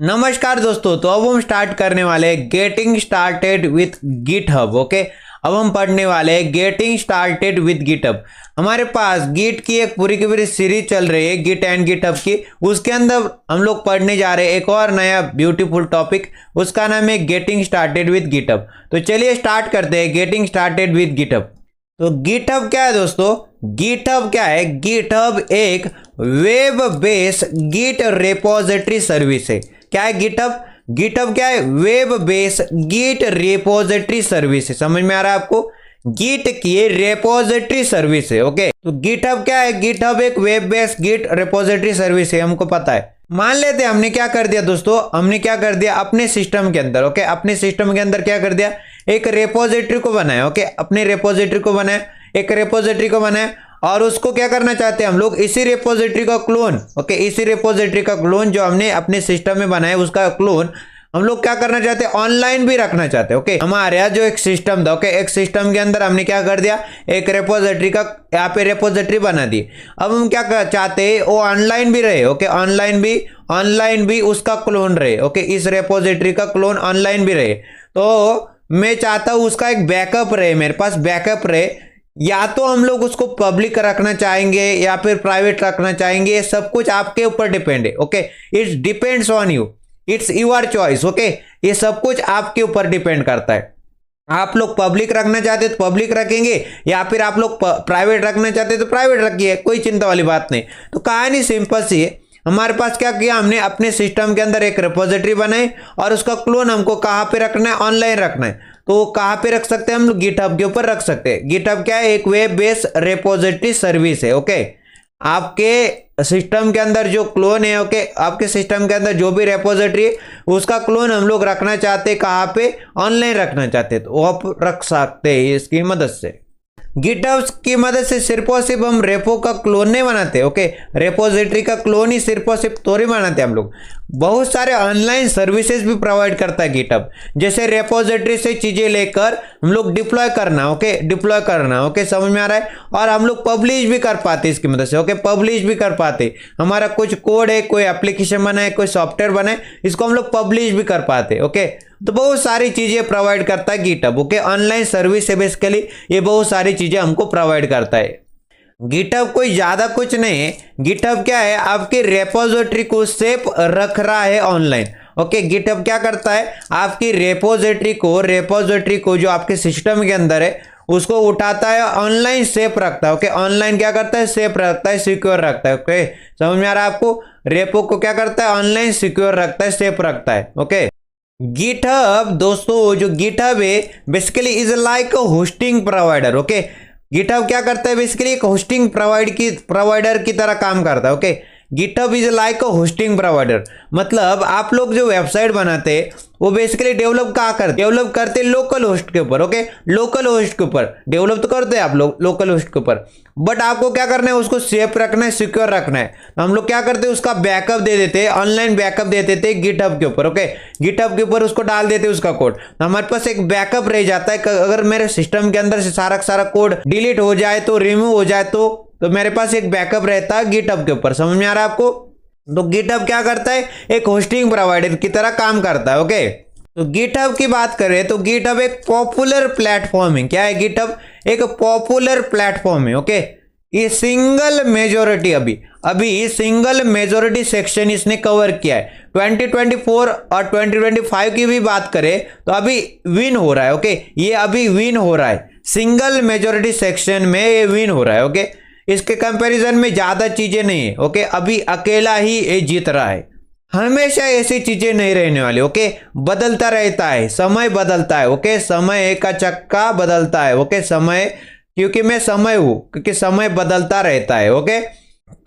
नमस्कार दोस्तों। तो अब हम स्टार्ट करने वाले हैं getting started with GitHub. Okay, अब हम पढ़ने वाले हैं गेटिंग स्टार्टेड विथ गिटहब। हमारे पास गिट की एक पूरी की पूरी सीरीज चल रही है गिट एंड गिटहब की। उसके अंदर हम लोग पढ़ने जा रहे हैं एक और नया ब्यूटीफुल टॉपिक, उसका नाम है गेटिंग स्टार्टेड विथ गिटहब। तो चलिए स्टार्ट करते हैं गेटिंग स्टार्टेड विथ गिटहब। तो गिटहब क्या है दोस्तों? गिटहब क्या है? गिटहब एक web based git repository service है। क्या है गिटहब? गिटहब क्या है? Web based git repository service है। समझ में आ रहा है आपको? गिट की रिपोजिटरी सर्विस है। ओके, तो गिटहब क्या है? गिटहब एक web based git repository service है, हमको पता है। मान लेते हैं हमने क्या कर दिया दोस्तों, हमने क्या कर दिया अपने सिस्टम के अंदर। ओके, अपने सिस्टम के अंदर क्या कर दिया, एक रिपोजिटरी को बनाया। ओके, अपने रिपोजिटरी को बनाया, एक रिपोजिटरी को बनाया और उसको क्या करना चाहते हैं हम लोग, इसी रिपोजिटरी का क्लोन। ओके, इसी रिपोजिटरी का क्लोन जो हमने अपने सिस्टम में बनाया उसका क्लोन हम लोग क्या करना चाहते हैं, ऑनलाइन भी रखना चाहते हैं। ओके, हमारे यहाँ जो एक सिस्टम था, ओके, एक सिस्टम के अंदर हमने क्या कर दिया, एक रिपोजिटरी का यहाँ पे रिपोजिटरी बना दी। अब हम क्या चाहते हैं, वो ऑनलाइन भी रहे। ओके, ऑनलाइन भी उसका क्लोन रहे। ओके, इस रिपोजिटरी का क्लोन ऑनलाइन भी रहे। तो मैं चाहता हूँ उसका एक बैकअप रहे, मेरे पास बैकअप रहे। या तो हम लोग उसको पब्लिक रखना चाहेंगे या फिर प्राइवेट रखना चाहेंगे, ये सब कुछ आपके ऊपर डिपेंड है। Okay, it's depends on you, it's your choice. Okay, ये सब कुछ आपके ऊपर डिपेंड करता है। आप लोग पब्लिक रखना चाहते तो पब्लिक रखेंगे या फिर आप लोग प्राइवेट रखना चाहते तो प्राइवेट रखिए, कोई चिंता वाली बात नहीं। तो कहानी सिंपल सी है। हमारे पास क्या किया हमने, अपने सिस्टम के अंदर एक रिपोजिटरी बनाई और उसका क्लोन हमको कहाँ पे रखना है, ऑनलाइन रखना है। तो कहाँ पे रख सकते हैं हम लोग, गिटहब के ऊपर रख सकते हैं। गिटहब क्या है? एक वेब बेस्ड रिपोजिटरी सर्विस है। ओके, आपके सिस्टम के अंदर जो क्लोन है, ओके, आपके सिस्टम के अंदर जो भी रिपोजिटरी है उसका क्लोन हम लोग रखना चाहते हैं, कहाँ पे, ऑनलाइन रखना चाहते हैं, तो वो आप रख सकते हैं इसकी मदद से। गिटहब की मदद से सिर्फ और सिर्फ हम रेपो का क्लोन नहीं बनाते। ओके, रिपोजिटरी का क्लोन ही सिर्फ और सिर्फ थोड़ी बनाते हम लोग, बहुत सारे ऑनलाइन सर्विसेज भी प्रोवाइड करता है गिटहब। जैसे रिपोजिटरी से चीजें लेकर हम लोग डिप्लॉय करना। ओके, डिप्लॉय करना। ओके, समझ में आ रहा है? और हम लोग पब्लिश भी कर पाते इसकी मदद से। ओके, पब्लिश भी कर पाते, हमारा कुछ कोड है, कोई एप्लीकेशन बनाए, कोई सॉफ्टवेयर बनाए, इसको हम लोग पब्लिश भी कर पाते। ओके, तो बहुत सारी चीजें प्रोवाइड करता है गिटहब। ओके, ऑनलाइन सर्विस है बेसिकली, ये बहुत सारी चीजें हमको प्रोवाइड करता है। गिटहब कोई ज्यादा कुछ नहीं है। गिटहब क्या है, आपके रिपोजिटरी को सेफ रख रहा है ऑनलाइन। ओके, गिटहब क्या करता है, आपकी रिपोजिटरी को जो आपके सिस्टम के अंदर है उसको उठाता है, ऑनलाइन सेफ रखता है। ओके, ऑनलाइन क्या करता है, सेफ रखता है, सिक्योर रखता है। ओके, समझ में आ रहा है आपको? रेपो को क्या करता है, ऑनलाइन सिक्योर रखता है, सेफ रखता है। ओके, गिटहब दोस्तों, जो गिटहब है basically is like hosting provider. Okay, GitHub क्या करता है, बेसिकली एक होस्टिंग प्रोवाइडर की तरह काम करता है। Okay, GitHub is like a hosting provider. मतलब आप लोग जो वेबसाइट बनाते हैं वो बेसिकली डेवलप कहाँ करते, डेवलप करते लोकल होस्ट के ऊपर। ओके, लोकल होस्ट के ऊपर डेवलप तो करते हैं आप लोग लोकल होस्ट के ऊपर, बट आपको क्या करना है, उसको सेफ रखना है, सिक्योर रखना है। तो हम लोग क्या करते हैं, उसका बैकअप दे देते हैं, ऑनलाइन बैकअप दे देते हैं गिटहब के ऊपर। ओके, गिटहब के ऊपर उसको डाल देते हैं उसका कोड, तो हमारे पास एक बैकअप रह जाता है। अगर मेरे सिस्टम के अंदर से सारा कोड डिलीट हो जाए तो, रिमूव हो जाए तो मेरे पास एक बैकअप रहता है गिटहब के ऊपर। समझ में आ रहा है आपको? तो गिटहब क्या करता है, एक होस्टिंग प्रोवाइडर की तरह काम करता है। ओके, तो गिटहब की बात करें तो गिटहब एक पॉपुलर प्लेटफॉर्म है। क्या है गिटहब? एक पॉपुलर प्लेटफॉर्म है। ओके, ये सिंगल मेजोरिटी अभी सिंगल मेजोरिटी सेक्शन इसने कवर किया है। 2024 और 2025 की भी बात करें तो अभी विन हो रहा है। ओके, ये अभी विन हो रहा है, सिंगल मेजोरिटी सेक्शन में ये विन हो रहा है। ओके, इसके कंपैरिजन में ज्यादा चीजें नहीं है। ओके, अभी अकेला ही ये जीत रहा है। हमेशा ऐसी चीजें नहीं रहने वाली। ओके, बदलता रहता है, समय बदलता है। ओके, समय का चक्का बदलता है। ओके, समय, क्योंकि मैं समय हूं, क्योंकि समय बदलता रहता है। ओके,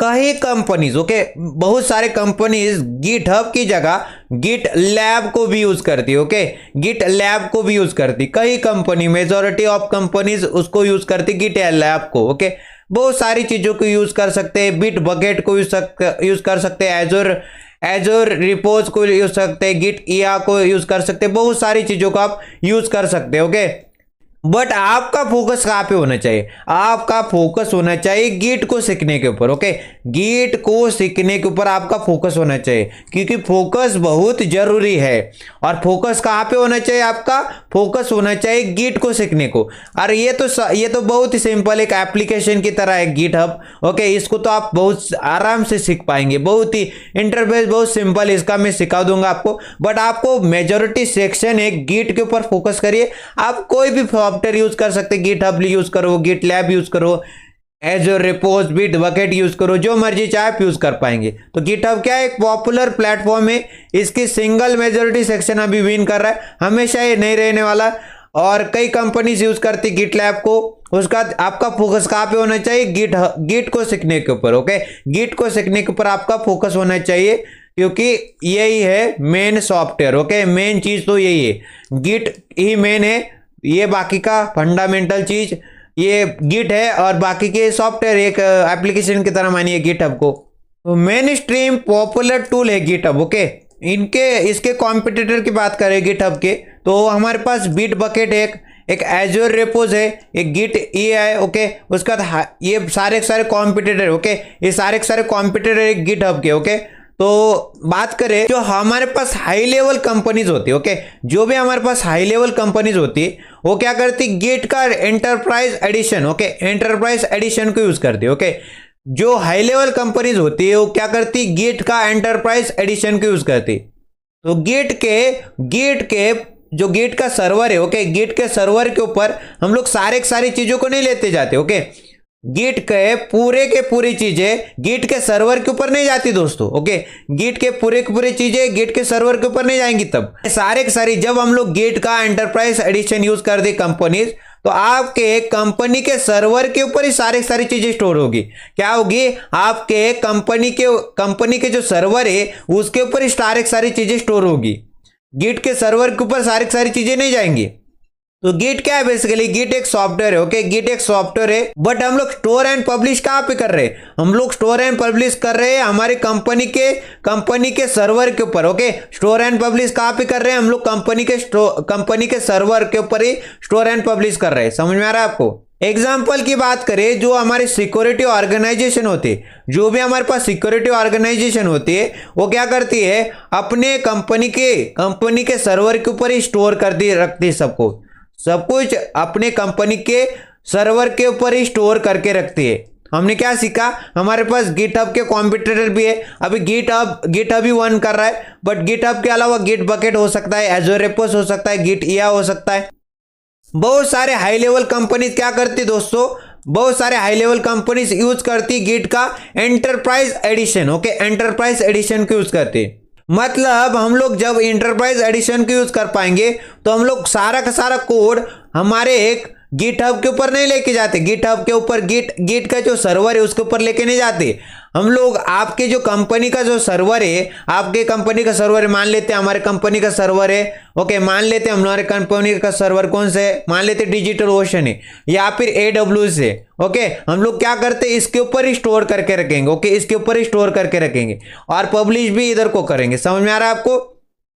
कई कंपनीज, ओके, बहुत सारे कंपनीज गिटहब की जगह गिट लैब को भी यूज करती है। ओके, गिट लैब को भी यूज करती, कई कंपनी, मेजोरिटी ऑफ कंपनीज उसको यूज करती, गिट लैब को। ओके, बहुत सारी चीजों को यूज कर सकते हैं, बिट बकेट को यूज कर सकते हैं, एजोर रिपोज को यूज सकते हैं, गिट ईआ को यूज कर सकते हैं, बहुत सारी चीजों को आप यूज कर सकते हैं। ओके, बट आपका फोकस कहाँ पे होना चाहिए? आपका फोकस होना चाहिए गिट को सीखने के ऊपर। ओके, गिट को सीखने के ऊपर आपका फोकस होना चाहिए, क्योंकि फोकस बहुत जरूरी है। और फोकस कहाँ पे होना चाहिए? आपका फोकस होना चाहिए गिट को सीखने को। और ये तो बहुत ही सिंपल एक एप्लीकेशन की तरह है गिट हब। ओके, इसको तो आप बहुत आराम से सीख पाएंगे, बहुत ही इंटरफेस बहुत सिंपल, इसका मैं सिखा दूंगा आपको। बट आपको मेजोरिटी सेक्शन है गिट के ऊपर फोकस करिए। आप कोई भी सॉफ्टवेयर यूज कर सकते, गिट हब यूज करो, गिट लैब यूज करो, एजोर रिपोज, बिटबकेट यूज करो, जो मर्जी चाहे आप यूज कर पाएंगे। तो गिट हब क्या है? एक पॉपुलर प्लेटफॉर्म है, इसकी सिंगल मेजोरिटी सेक्शन अभी विन कर रहा है, हमेशा ये नहीं रहने वाला। और कई कंपनीज यूज करती गिट लैब को। उसका आपका फोकस कहाँ पे होना चाहिए? गिट को सीखने के ऊपर। ओके, गिट को सीखने के ऊपर आपका फोकस होना चाहिए, क्योंकि यही है मेन सॉफ्टवेयर। ओके, मेन चीज तो यही है, गिट ही मेन है। ये बाकी का फंडामेंटल चीज ये गिट है, और बाकी के सॉफ्टवेयर एक एप्लीकेशन की तरह मानिए गिट हब को। तो मेन स्ट्रीम पॉपुलर टूल है गिट हब। ओके, इसके कॉम्पिटिटर की बात करें गिट हब के, तो हमारे पास बिटबकेट है, एक एजोर रिपोज है, एक गिट है। ओके, उसका ये सारे कॉम्पिटिटर। ओके, ये सारे कॉम्पिटिटर है गिट हब के। ओके, तो बात करें जो हमारे पास हाई लेवल कंपनीज होती है। ओके, जो भी हमारे पास हाई लेवल कंपनीज होती है वो क्या करती? गिट का enterprise edition. Okay, enterprise edition को यूज करती है। ओके, जो हाई लेवल कंपनीज होती है वो क्या करती? गिट का एंटरप्राइज एडिशन को यूज करती। तो गिट के जो गिट का सर्वर है, ओके, गिट के सर्वर के ऊपर हम लोग सारी चीजों को नहीं लेते जाते। ओके, गिट के पूरी चीजें गिट के सर्वर के ऊपर नहीं जाती दोस्तों। ओके, गिट के पूरी चीजें गिट के सर्वर के ऊपर नहीं जाएंगी। तब सारी जब हम लोग गिट का एंटरप्राइज एडिशन यूज कर दे कंपनीज, तो आपके कंपनी के सर्वर के ऊपर ही सारी चीजें स्टोर होगी। क्या होगी? आपके कंपनी के जो सर्वर है उसके ऊपर ही सारी चीजें स्टोर होगी। गिट के सर्वर के ऊपर सारी चीजें नहीं जाएंगी। तो गिट क्या है? बेसिकली गिट एक सॉफ्टवेयर है। ओके, गिट एक सॉफ्टवेयर है, बट हम लोग स्टोर एंड पब्लिश कहाँ पे कर रहे हैं? हम लोग स्टोर एंड पब्लिश कर रहे हैं हमारी कंपनी के सर्वर के ऊपर। ओके, स्टोर एंड पब्लिश कहाँ पे कर रहे हैं? हम लोग कंपनी के सर्वर के ऊपर ही स्टोर एंड पब्लिश कर रहे हैं। समझ में आ रहा है आपको? एग्जाम्पल की बात करें, जो हमारी सिक्योरिटी ऑर्गेनाइजेशन होती है, जो भी हमारे पास सिक्योरिटी ऑर्गेनाइजेशन होती है, वो क्या करती है? अपने कंपनी के सर्वर के ऊपर ही स्टोर रखती है सब कुछ अपने कंपनी के सर्वर के ऊपर ही स्टोर करके रखती है। हमने क्या सीखा? हमारे पास गिटहब के कॉम्पिटिटर भी है। अभी गिटहब ही वन कर रहा है, बट गिटहब के अलावा गिटबकेट हो सकता है, एजोर रिपोज हो सकता है, गिट हो सकता है। बहुत सारे हाई लेवल कंपनीज क्या करती दोस्तों? बहुत सारे हाई लेवल कंपनीज यूज करती गिट का enterprise edition. Okay, enterprise edition को यूज करती। मतलब हम लोग जब इंटरप्राइज एडिशन को यूज कर पाएंगे तो हम लोग सारा का सारा कोड हमारे एक गिटहब के ऊपर नहीं लेके जाते। गिटहब के ऊपर गिट का जो सर्वर है उसके ऊपर लेके नहीं जाते हम लोग। आपके जो कंपनी का जो सर्वर है, आपके कंपनी का सर्वर है, मान लेते हैं हमारे कंपनी का सर्वर है। ओके, मान लेते हैं हमारे कंपनी का सर्वर कौन सा है? मान लेते डिजिटल ओशन है या फिर AWS है। ओके, हम लोग क्या करते हैं? इसके ऊपर ही स्टोर करके रखेंगे। ओके, इसके ऊपर ही स्टोर करके रखेंगे और पब्लिश भी इधर को करेंगे। समझ में आ रहा है आपको?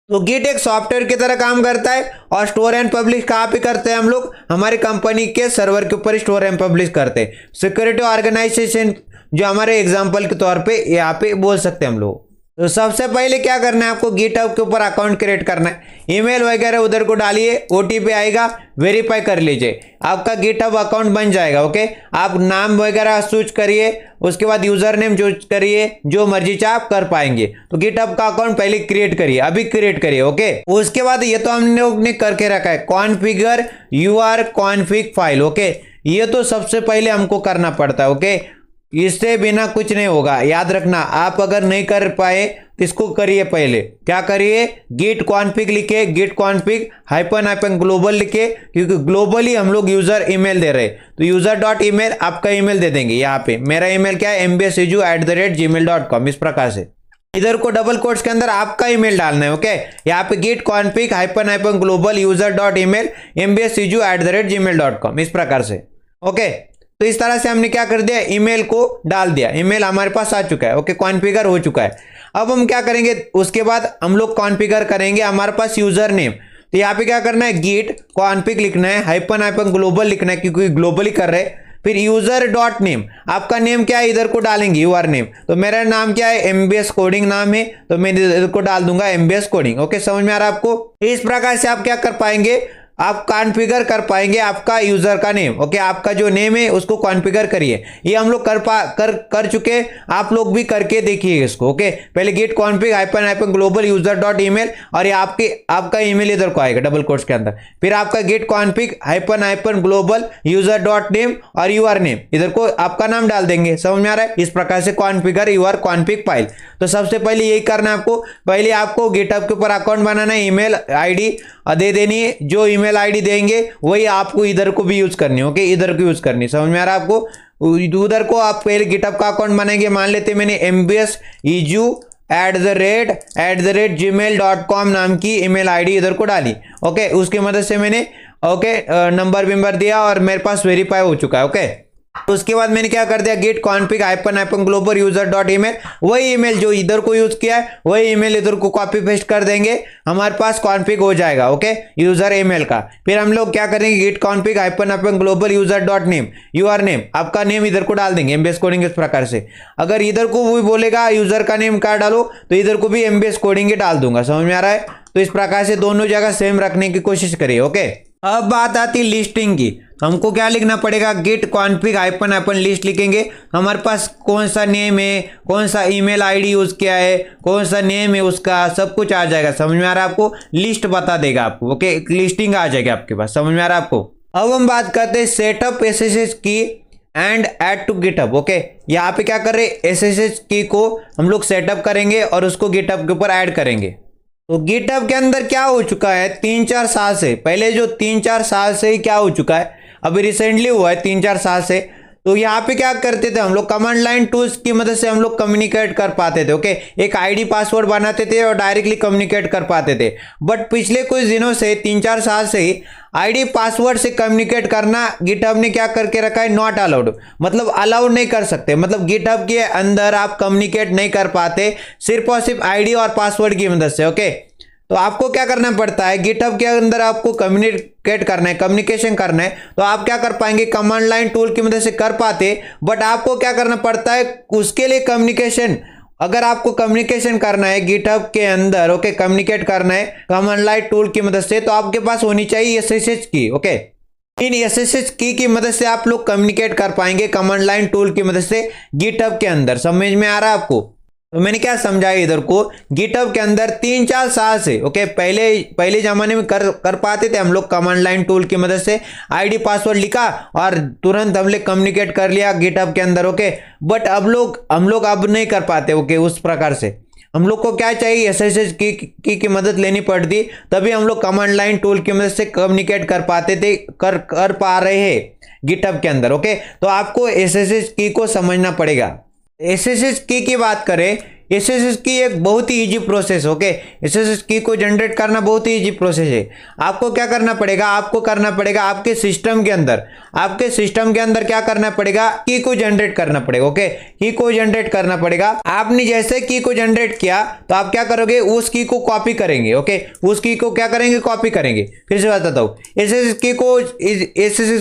तो गिट एक सॉफ्टवेयर की तरह काम करता है, और स्टोर एंड पब्लिश कहाँ पे करते हैं हम लोग? हमारे कंपनी के सर्वर के ऊपर स्टोर एंड पब्लिश करते हैं। सिक्योरिटी ऑर्गेनाइजेशन जो हमारे एग्जांपल के तौर पे यहाँ पे बोल सकते हैं हम लोग। तो सबसे पहले क्या करना है आपको? गिटहब के ऊपर अकाउंट क्रिएट करना है, ईमेल वगैरह उधर को डालिए, OTP आएगा, वेरीफाई कर लीजिए, आपका गिटहब अकाउंट बन जाएगा। ओके, आप नाम वगैरह चूज करिए, उसके बाद यूजर नेम चूज करिए, जो मर्जी चाहे आप कर पाएंगे। तो गिटहब का अकाउंट पहले क्रिएट करिए, अभी क्रिएट करिए। ओके, उसके बाद ये तो हम लोग ने करके रखा है, configure your config file. Okay, ये तो सबसे पहले हमको करना पड़ता है। ओके, इससे बिना कुछ नहीं होगा, याद रखना। आप अगर नहीं कर पाए तो इसको करिए। पहले क्या करिए? गिट कॉन्फिग लिखे, गिट कॉन्फिग हाइपन ग्लोबल लिखे, क्योंकि ग्लोबली हम लोग यूजर ईमेल दे रहे हैं। तो user.email आपका ईमेल दे देंगे। यहाँ पे मेरा ईमेल क्या है? mbsiju@gmail.com। इस प्रकार से इधर को डबल कोट्स के अंदर आपका ईमेल डालना है। ओके, यहाँ पे Git config hyphen global user.email mbsiju@gmail.com। इस प्रकार से। ओके, तो इस तरह से हमने क्या कर दिया? ईमेल को डाल दिया, ईमेल हमारे पास आ चुका है। ओके, कॉन्फ़िगर हो चुका है। अब हम क्या करेंगे? उसके बाद हम लोग कॉन्फ़िगर करेंगे हमारे पास यूजर नेम। तो यहाँ पे क्या करना है, git config लिखना है, हाइपन हाइपन ग्लोबल लिखना है क्योंकि ग्लोबली कर रहे हैं। फिर यूजर डॉट नेम, आपका नेम क्या है इधर को डालेंगे, यूआर नेम। तो मेरा नाम क्या है, एमबीएस कोडिंग नाम है, तो मैं इधर को डाल दूंगा एमबीएस कोडिंग। ओके, समझ में आ रहा है आपको। इस प्रकार से आप क्या कर पाएंगे, आप कॉन्फ़िगर कर पाएंगे आपका यूजर का नेम। ओके, आपका जो नेम है उसको कॉन्फ़िगर करिए। ये हम लोग कर चुके, आप लोग भी करके देखिए इसको। ओके, पहले git config hyphen hyphen global user dot email, और ये आपका ईमेल इधर को आएगा डबल कोट्स के अंदर। फिर आपका git config hyphen hyphen global user dot name और यूआर नेम, इधर को आपका नाम डाल देंगे। समझ में आ रहा है। इस प्रकार से कॉन्फ़िगर यूआर कॉन्फ़िग फाइल। तो सबसे पहले यही करना है आपको, पहले आपको गिटहब के ऊपर अकाउंट बनाना है, ईमेल आईडी दे देनी है, जो ईमेल आईडी देंगे वही आपको इधर को भी यूज करनी है। ओके, इधर को यूज करनी, समझ में आ रहा है आपको। उधर को आप पहले गिटहब का अकाउंट बनाएंगे, मान लेते मैंने mbseju@gmail.com नाम की ईमेल आईडी इधर को डाली। ओके, उसकी मदद से मैंने नंबर विंबर दिया और मेरे पास वेरीफाई हो चुका है। ओके, उसके बाद मैंने क्या कर दिया, git config hyphen hyphen global user dot email, वही ईमेल जो इधर को यूज किया है वही ईमेल इधर को कॉपी पेस्ट कर देंगे, हमारे पास कॉन्फ़िग हो जाएगा। ओके, यूजर ईमेल का। फिर हम लोग क्या करेंगे, git config hyphen hyphen global user dot name, your name, आपका नेम इधर को डाल देंगे एमबीएस कोडिंग। इस प्रकार से अगर इधर को वो बोलेगा यूजर का नेम क्या डालो, तो इधर को भी एमबीएस कोडिंग ही डाल दूंगा। समझ में आ रहा है। तो इस प्रकार से दोनों जगह सेम रखने की कोशिश करिए। ओके, अब बात आती लिस्टिंग की। हमको क्या लिखना पड़ेगा, git config hyphen hyphen list लिखेंगे। हमारे पास कौन सा नेम है, कौन सा ईमेल आईडी यूज किया है, कौन सा नेम है उसका, सब कुछ आ जाएगा। समझ में आ रहा है आपको, लिस्ट बता देगा आपको। ओके, लिस्टिंग आ जाएगी आपके पास। समझ में आ रहा है आपको। अब हम बात करते हैं सेटअप एसएसएच की and add to GitHub. Okay, यहाँ पे क्या कर रहे हैं, एसएसएच की को हम लोग सेटअप करेंगे और उसको गिटहब के ऊपर ऐड करेंगे। तो गिटहब के अंदर क्या हो चुका है, 3-4 साल से पहले, जो 3-4 साल से ही क्या हो चुका है, अभी रिसेंटली हुआ है 3-4 साल से। तो यहाँ पे क्या करते थे हम लोग, कमांड लाइन टूल्स की मदद से हम लोग कम्युनिकेट कर पाते थे। ओके, एक आईडी पासवर्ड बनाते थे और डायरेक्टली कम्युनिकेट कर पाते थे। बट पिछले कुछ दिनों से, 3-4 साल से ही आईडी पासवर्ड से कम्युनिकेट करना गिटहब ने क्या करके रखा है, नॉट अलाउड, मतलब अलाउड नहीं कर सकते। मतलब गिटहब के अंदर आप कम्युनिकेट नहीं कर पाते सिर्फ और सिर्फ आईडी और पासवर्ड की मदद से। ओके, तो आपको क्या करना पड़ता है, गिटहब के अंदर आपको कम्युनिकेट करना है, कम्युनिकेशन करना है। तो आप क्या कर पाएंगे, कमांड लाइन टूल की मदद से कर पाते, बट आपको क्या करना पड़ता है, उसके लिए कम्युनिकेशन, अगर आपको कम्युनिकेशन करना है गिटहब के अंदर, ओके, कम्युनिकेट करना है कमांड लाइन टूल की मदद से, तो आपके पास होनी चाहिए एसएसएच की। ओके, इन एसएसएच की मदद से आप लोग कम्युनिकेट कर पाएंगे कमांड लाइन टूल की मदद से गिटहब के अंदर। समझ में आ रहा है आपको। तो मैंने क्या समझाया इधर को, गिटहब के अंदर 3-4 साल से, ओके, पहले जमाने में कर पाते थे हम लोग कमांड लाइन टूल की मदद से, आईडी पासवर्ड लिखा और तुरंत हम लोग कम्युनिकेट कर लिया गिटहब के अंदर। ओके, बट हम लोग अब नहीं कर पाते। ओके, उस प्रकार से हम लोग को क्या चाहिए, एसएसएच की मदद लेनी पड़ती, तभी हम लोग कमांड लाइन टूल की मदद से कम्युनिकेट कर पाते थे, कर पा रहे हैं गिटहब के अंदर। ओके, तो आपको एसएसएच की को समझना पड़ेगा। एसएसएच की बात करें, एसएसएच की एक बहुत ही इजी प्रोसेस। ओके, एसएसएच की को जनरेट करना बहुत ही इजी प्रोसेस है। आपको क्या करना पड़ेगा, आपको करना पड़ेगा आपके सिस्टम के अंदर क्या करना पड़ेगा, की को जनरेट करना पड़ेगा। ओके, की को जनरेट करना पड़ेगा। आपने जैसे की को जनरेट किया तो आप क्या करोगे, उस की को कॉपी करेंगे। ओके, उस की को क्या करेंगे, कॉपी करेंगे। फिर से बताता हूँ, एसएसएच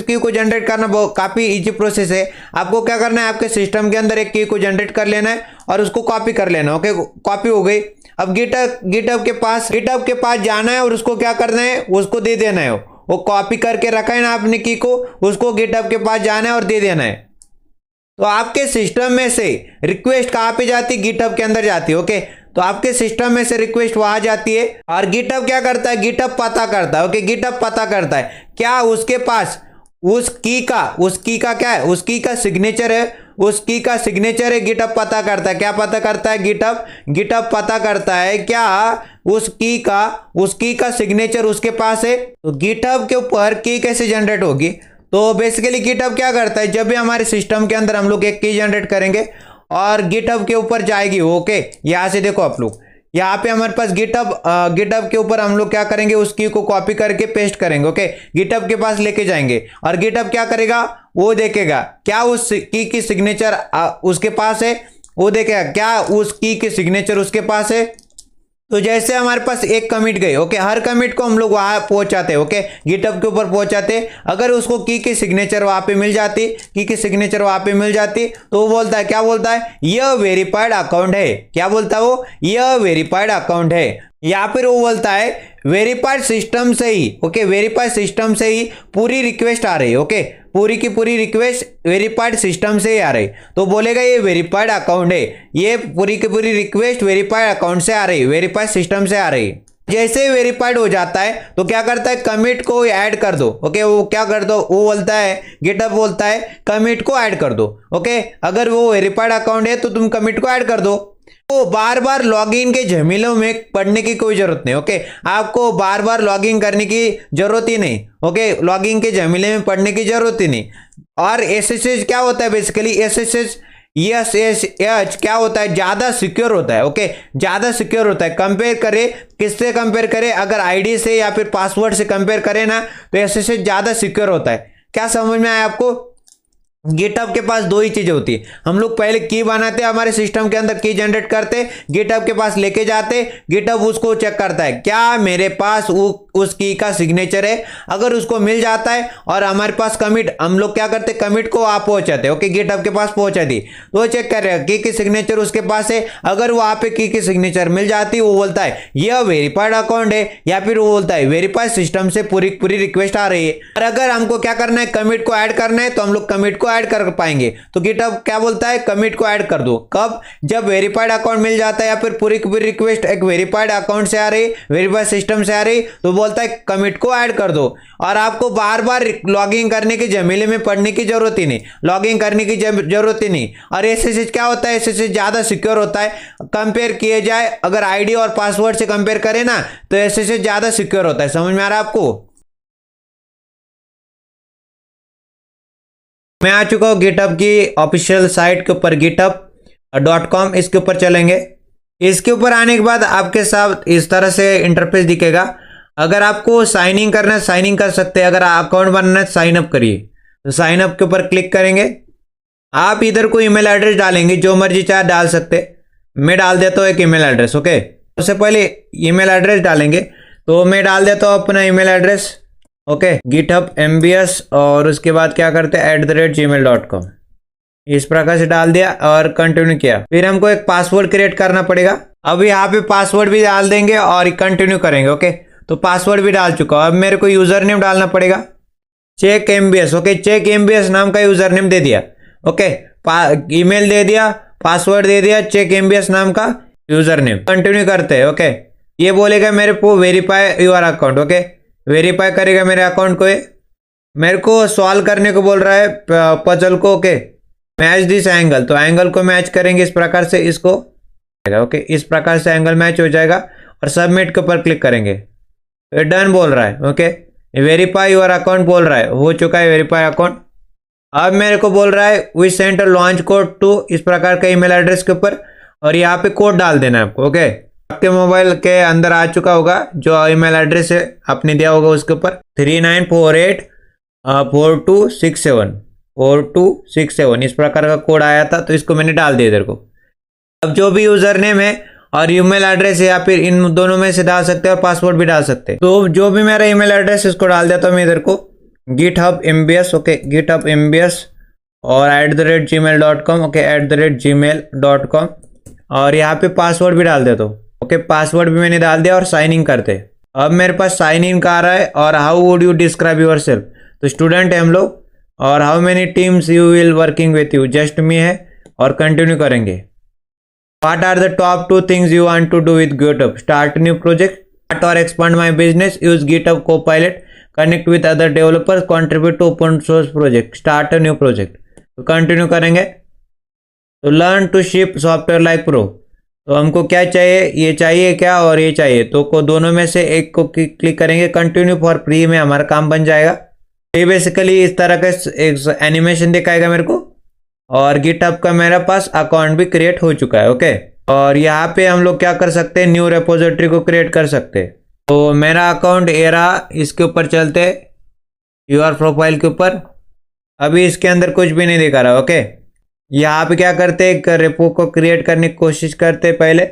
की को जनरेट करना काफी इजी प्रोसेस है। आपको क्या करना है, आपके सिस्टम के अंदर एक की को जनरेट कर लेना है और उसको कॉपी कर लेना। ओके, कॉपी हो गई। अब गिटहब के पास जाना है और उसको क्या करना है, उसको दे देना है। वो कॉपी करके रखा है ना आपने की को, उसको गिटहब के पास जाना है और दे देना है। तो आपके सिस्टम में से रिक्वेस्ट कहाँ पे जाती है, गिटहब के अंदर जाती है। ओके, तो आपके सिस्टम में से रिक्वेस्ट वहां जाती है और गिटहब क्या करता है, गिटहब पता करता है। ओके, गिटहब पता करता है क्या उसके पास उस की का क्या है, उस की का सिग्नेचर है, उस की का सिग्नेचर है। गिटहब पता करता है, क्या पता करता है, गिटहब पता करता है क्या उस की का सिग्नेचर उसके पास है। तो गिटहब के ऊपर की कैसे जनरेट होगी, तो बेसिकली गिटहब क्या करता है, जब भी हमारे सिस्टम के अंदर हम लोग एक की जनरेट करेंगे और गिटहब के ऊपर जाएगी। ओके, यहां से देखो आप लोग, यहाँ पे हमारे पास गिटहब के ऊपर हम लोग क्या करेंगे, उस की को कॉपी करके पेस्ट करेंगे। ओके, गिटहब के पास लेके जाएंगे और गिटहब क्या करेगा, वो देखेगा क्या उस की सिग्नेचर उसके पास है, वो देखेगा क्या उस की सिग्नेचर उसके पास है। तो जैसे हमारे पास एक कमिट गई, ओके, हर कमिट को हम लोग वहां पहुंचाते, ओके, गिटहब के ऊपर पहुंचाते। अगर उसको की सिग्नेचर वहां पे मिल जाती, की सिग्नेचर वहां पे मिल जाती, तो वो बोलता है, क्या बोलता है, यह वेरीफाइड अकाउंट है। क्या बोलता है वो, यह वेरीफाइड अकाउंट है। या फिर वो बोलता है वेरीफाइड सिस्टम से ही, ओके, वेरीफाइड सिस्टम से ही पूरी रिक्वेस्ट आ रही है, ओके, पूरी की पूरी रिक्वेस्ट वेरीफाइड सिस्टम से ही आ रही, तो बोलेगा ये वेरीफाइड अकाउंट है, ये पूरी की पूरी रिक्वेस्ट वेरीफाइड अकाउंट से आ रही, वेरीफाइड सिस्टम से आ रही। जैसे ही वेरीफाइड हो जाता है तो क्या करता है, कमिट को ऐड कर दो, ओके, वो क्या कर दो, वो बोलता है, गिटहब बोलता है कमिट को ऐड कर दो, ओके, अगर वो वेरीफाइड अकाउंट है तो तुम कमिट को ऐड कर दो। तो बार बार लॉगिन के झमेलों में पढ़ने की कोई जरूरत नहीं, ओके, आपको बार बार लॉगिन करने की जरूरत ही नहीं, ओके, लॉगिन के झमेले में पढ़ने की जरूरत ही नहीं। और एसएसएच क्या होता है, बेसिकली एसएसएच एसएसएच क्या होता है, ज्यादा सिक्योर होता है, ओके, ज्यादा सिक्योर होता है। कंपेयर करें, किससे कंपेयर करें, अगर आईडी से या फिर पासवर्ड से कंपेयर करें ना, तो एसएसएच ज्यादा सिक्योर होता है। क्या समझ में आया आपको? गिटहब के पास दो ही चीजें होती है, हम लोग पहले की बनाते, हमारे सिस्टम के अंदर की जनरेट करते, गिटहब के पास लेके जाते, गिटहब उसको चेक करता है क्या मेरे पास उस की का सिग्नेचर है। अगर उसको मिल जाता है और हमारे पास कमिट, हम लोग क्या करते, कमिट को आप पहुंचाते, ओके, गिटहब के पास पहुंचा दी, तो वो चेक कर रहे की सिग्नेचर उसके पास है। अगर वहां पे की सिग्नेचर मिल जाती, वो बोलता है यह वेरीफाइड अकाउंट है, या फिर वो बोलता है वेरीफाइड सिस्टम से पूरी पूरी रिक्वेस्ट आ रही है। और अगर हमको क्या करना है, कमिट को ऐड करना है, तो हम लोग कमिट को ऐड कर पाएंगे। तो गिटहब क्या बोलता है, कमिट को ऐड कर दो, कब, जब वेरीफाइड अकाउंट मिल जाता है या फिर पूरी पूरी रिक्वेस्ट एक वेरीफाइड अकाउंट से आ रही, वेरीफाइड सिस्टम से आ रही, तो बोलता है कमिट को ऐड कर दो। और आपको बार बार लॉगिन करने के झमेले में पड़ने की जरूरत ही नहीं, लॉगिन करने की जरूरत ही नहीं। और एसएसएच क्या होता है, एसएसएच ज्यादा सिक्योर होता है। कंपेयर किए जाए, अगर आईडी और पासवर्ड से कंपेयर करें ना, तो एसएसएच ज्यादा सिक्योर होता है। समझ में आ रहा है आपको? मैं आ चुका हूँ गिटहब की ऑफिशियल साइट के ऊपर, github.com, इसके ऊपर चलेंगे। इसके ऊपर आने के बाद आपके साथ इस तरह से इंटरफेस दिखेगा। अगर आपको साइन इन करना है, साइन इन कर सकते हैं। अगर अकाउंट बनाना है, साइन अप करिए, तो साइन अप के ऊपर क्लिक करेंगे। आप इधर को ईमेल एड्रेस डालेंगे, जो मर्जी चाहे डाल सकते। मैं डाल देता हूँ एक ईमेल एड्रेस, ओके। सबसे पहले ईमेल एड्रेस डालेंगे, तो मैं डाल देता हूँ अपना email address, okay, GitHub MBS, और उसके बाद क्या करते हैं @gmail.com, इस प्रकार से डाल दिया और कंटिन्यू किया। फिर हमको एक पासवर्ड क्रिएट करना पड़ेगा। अब यहाँ पे पासवर्ड भी डाल देंगे और कंटिन्यू करेंगे, ओके। तो पासवर्ड भी डाल चुका हूँ। अब मेरे को यूजर नेम डालना पड़ेगा, check MBS, okay, check MBS नाम का यूजर नेम दे दिया, ओके, ईमेल दे दिया, पासवर्ड दे दिया, चेक MBS नाम का यूजर नेम। कंटिन्यू करते हैं, ओके। ये बोलेगा मेरे को verify your account, okay, verify करेगा मेरे अकाउंट को। मेरे को सॉल्व करने को बोल रहा है पजल को, ओके, मैच दिस एंगल, तो एंगल को मैच करेंगे इस प्रकार से, इसको, ओके, इस प्रकार से एंगल मैच हो जाएगा। और सबमिट के ऊपर क्लिक करेंगे, डन बोल रहा है, ओके, वेरीफाई योर अकाउंट बोल रहा है, हो चुका है वेरीफाई अकाउंट। अब मेरे को बोल रहा है we sent launch code to, इस प्रकार का ईमेल एड्रेस के ऊपर, और यहाँ पे कोड डाल देना है आपको, ओके। आपके मोबाइल के अंदर आ चुका होगा जो ईमेल एड्रेस है आपने दिया होगा उसके ऊपर 39484267 इस प्रकार का कोड आया था, तो इसको मैंने डाल दिया इधर को। अब जो भी यूजर नेम है और ईमेल एड्रेस है, या फिर इन दोनों में से डाल सकते हैं, और पासवर्ड भी डाल सकते हैं। तो जो भी मेरा ईमेल एड्रेस इसको डाल देता हूँ मैं इधर को, GitHub MBS, okay, GitHub MBS और @gmail.com, ओके, @gmail.com, और यहाँ पे पासवर्ड भी डाल देता हूँ, ओके, पासवर्ड भी मैंने डाल दिया और साइन इन करते। अब मेरे पास साइन इन का आ रहा है। और how would you describe yourself, तो स्टूडेंट है हम लोग। और how many teams you will working with you, just me है, और कंटिन्यू करेंगे। What are the top 2 things you want to do with GitHub, start new project, start और expand my business, use GitHub copilot, connect with other developers, contribute to open source project, start a new project. तो continue करेंगे। तो learn to ship software like pro, तो हमको क्या चाहिए, ये चाहिए क्या और ये चाहिए, तो दोनों में से एक को क्लिक करेंगे। कंटिन्यू फॉर फ्री में हमारा काम बन जाएगा। ये बेसिकली इस तरह का एक एनिमेशन दिखाएगा मेरे को। और गिटहब का मेरे पास अकाउंट भी क्रिएट हो चुका है, ओके। और यहाँ पे हम लोग क्या कर सकते हैं, न्यू रेपोजिटरी को क्रिएट कर सकते हैं। तो मेरा अकाउंट ये रहा, इसके ऊपर चलते यूआर प्रोफाइल के ऊपर। अभी इसके अंदर कुछ भी नहीं दिखा रहा, ओके। यहाँ पे क्या करते हैं, रेपो को क्रिएट करने की कोशिश करते पहले।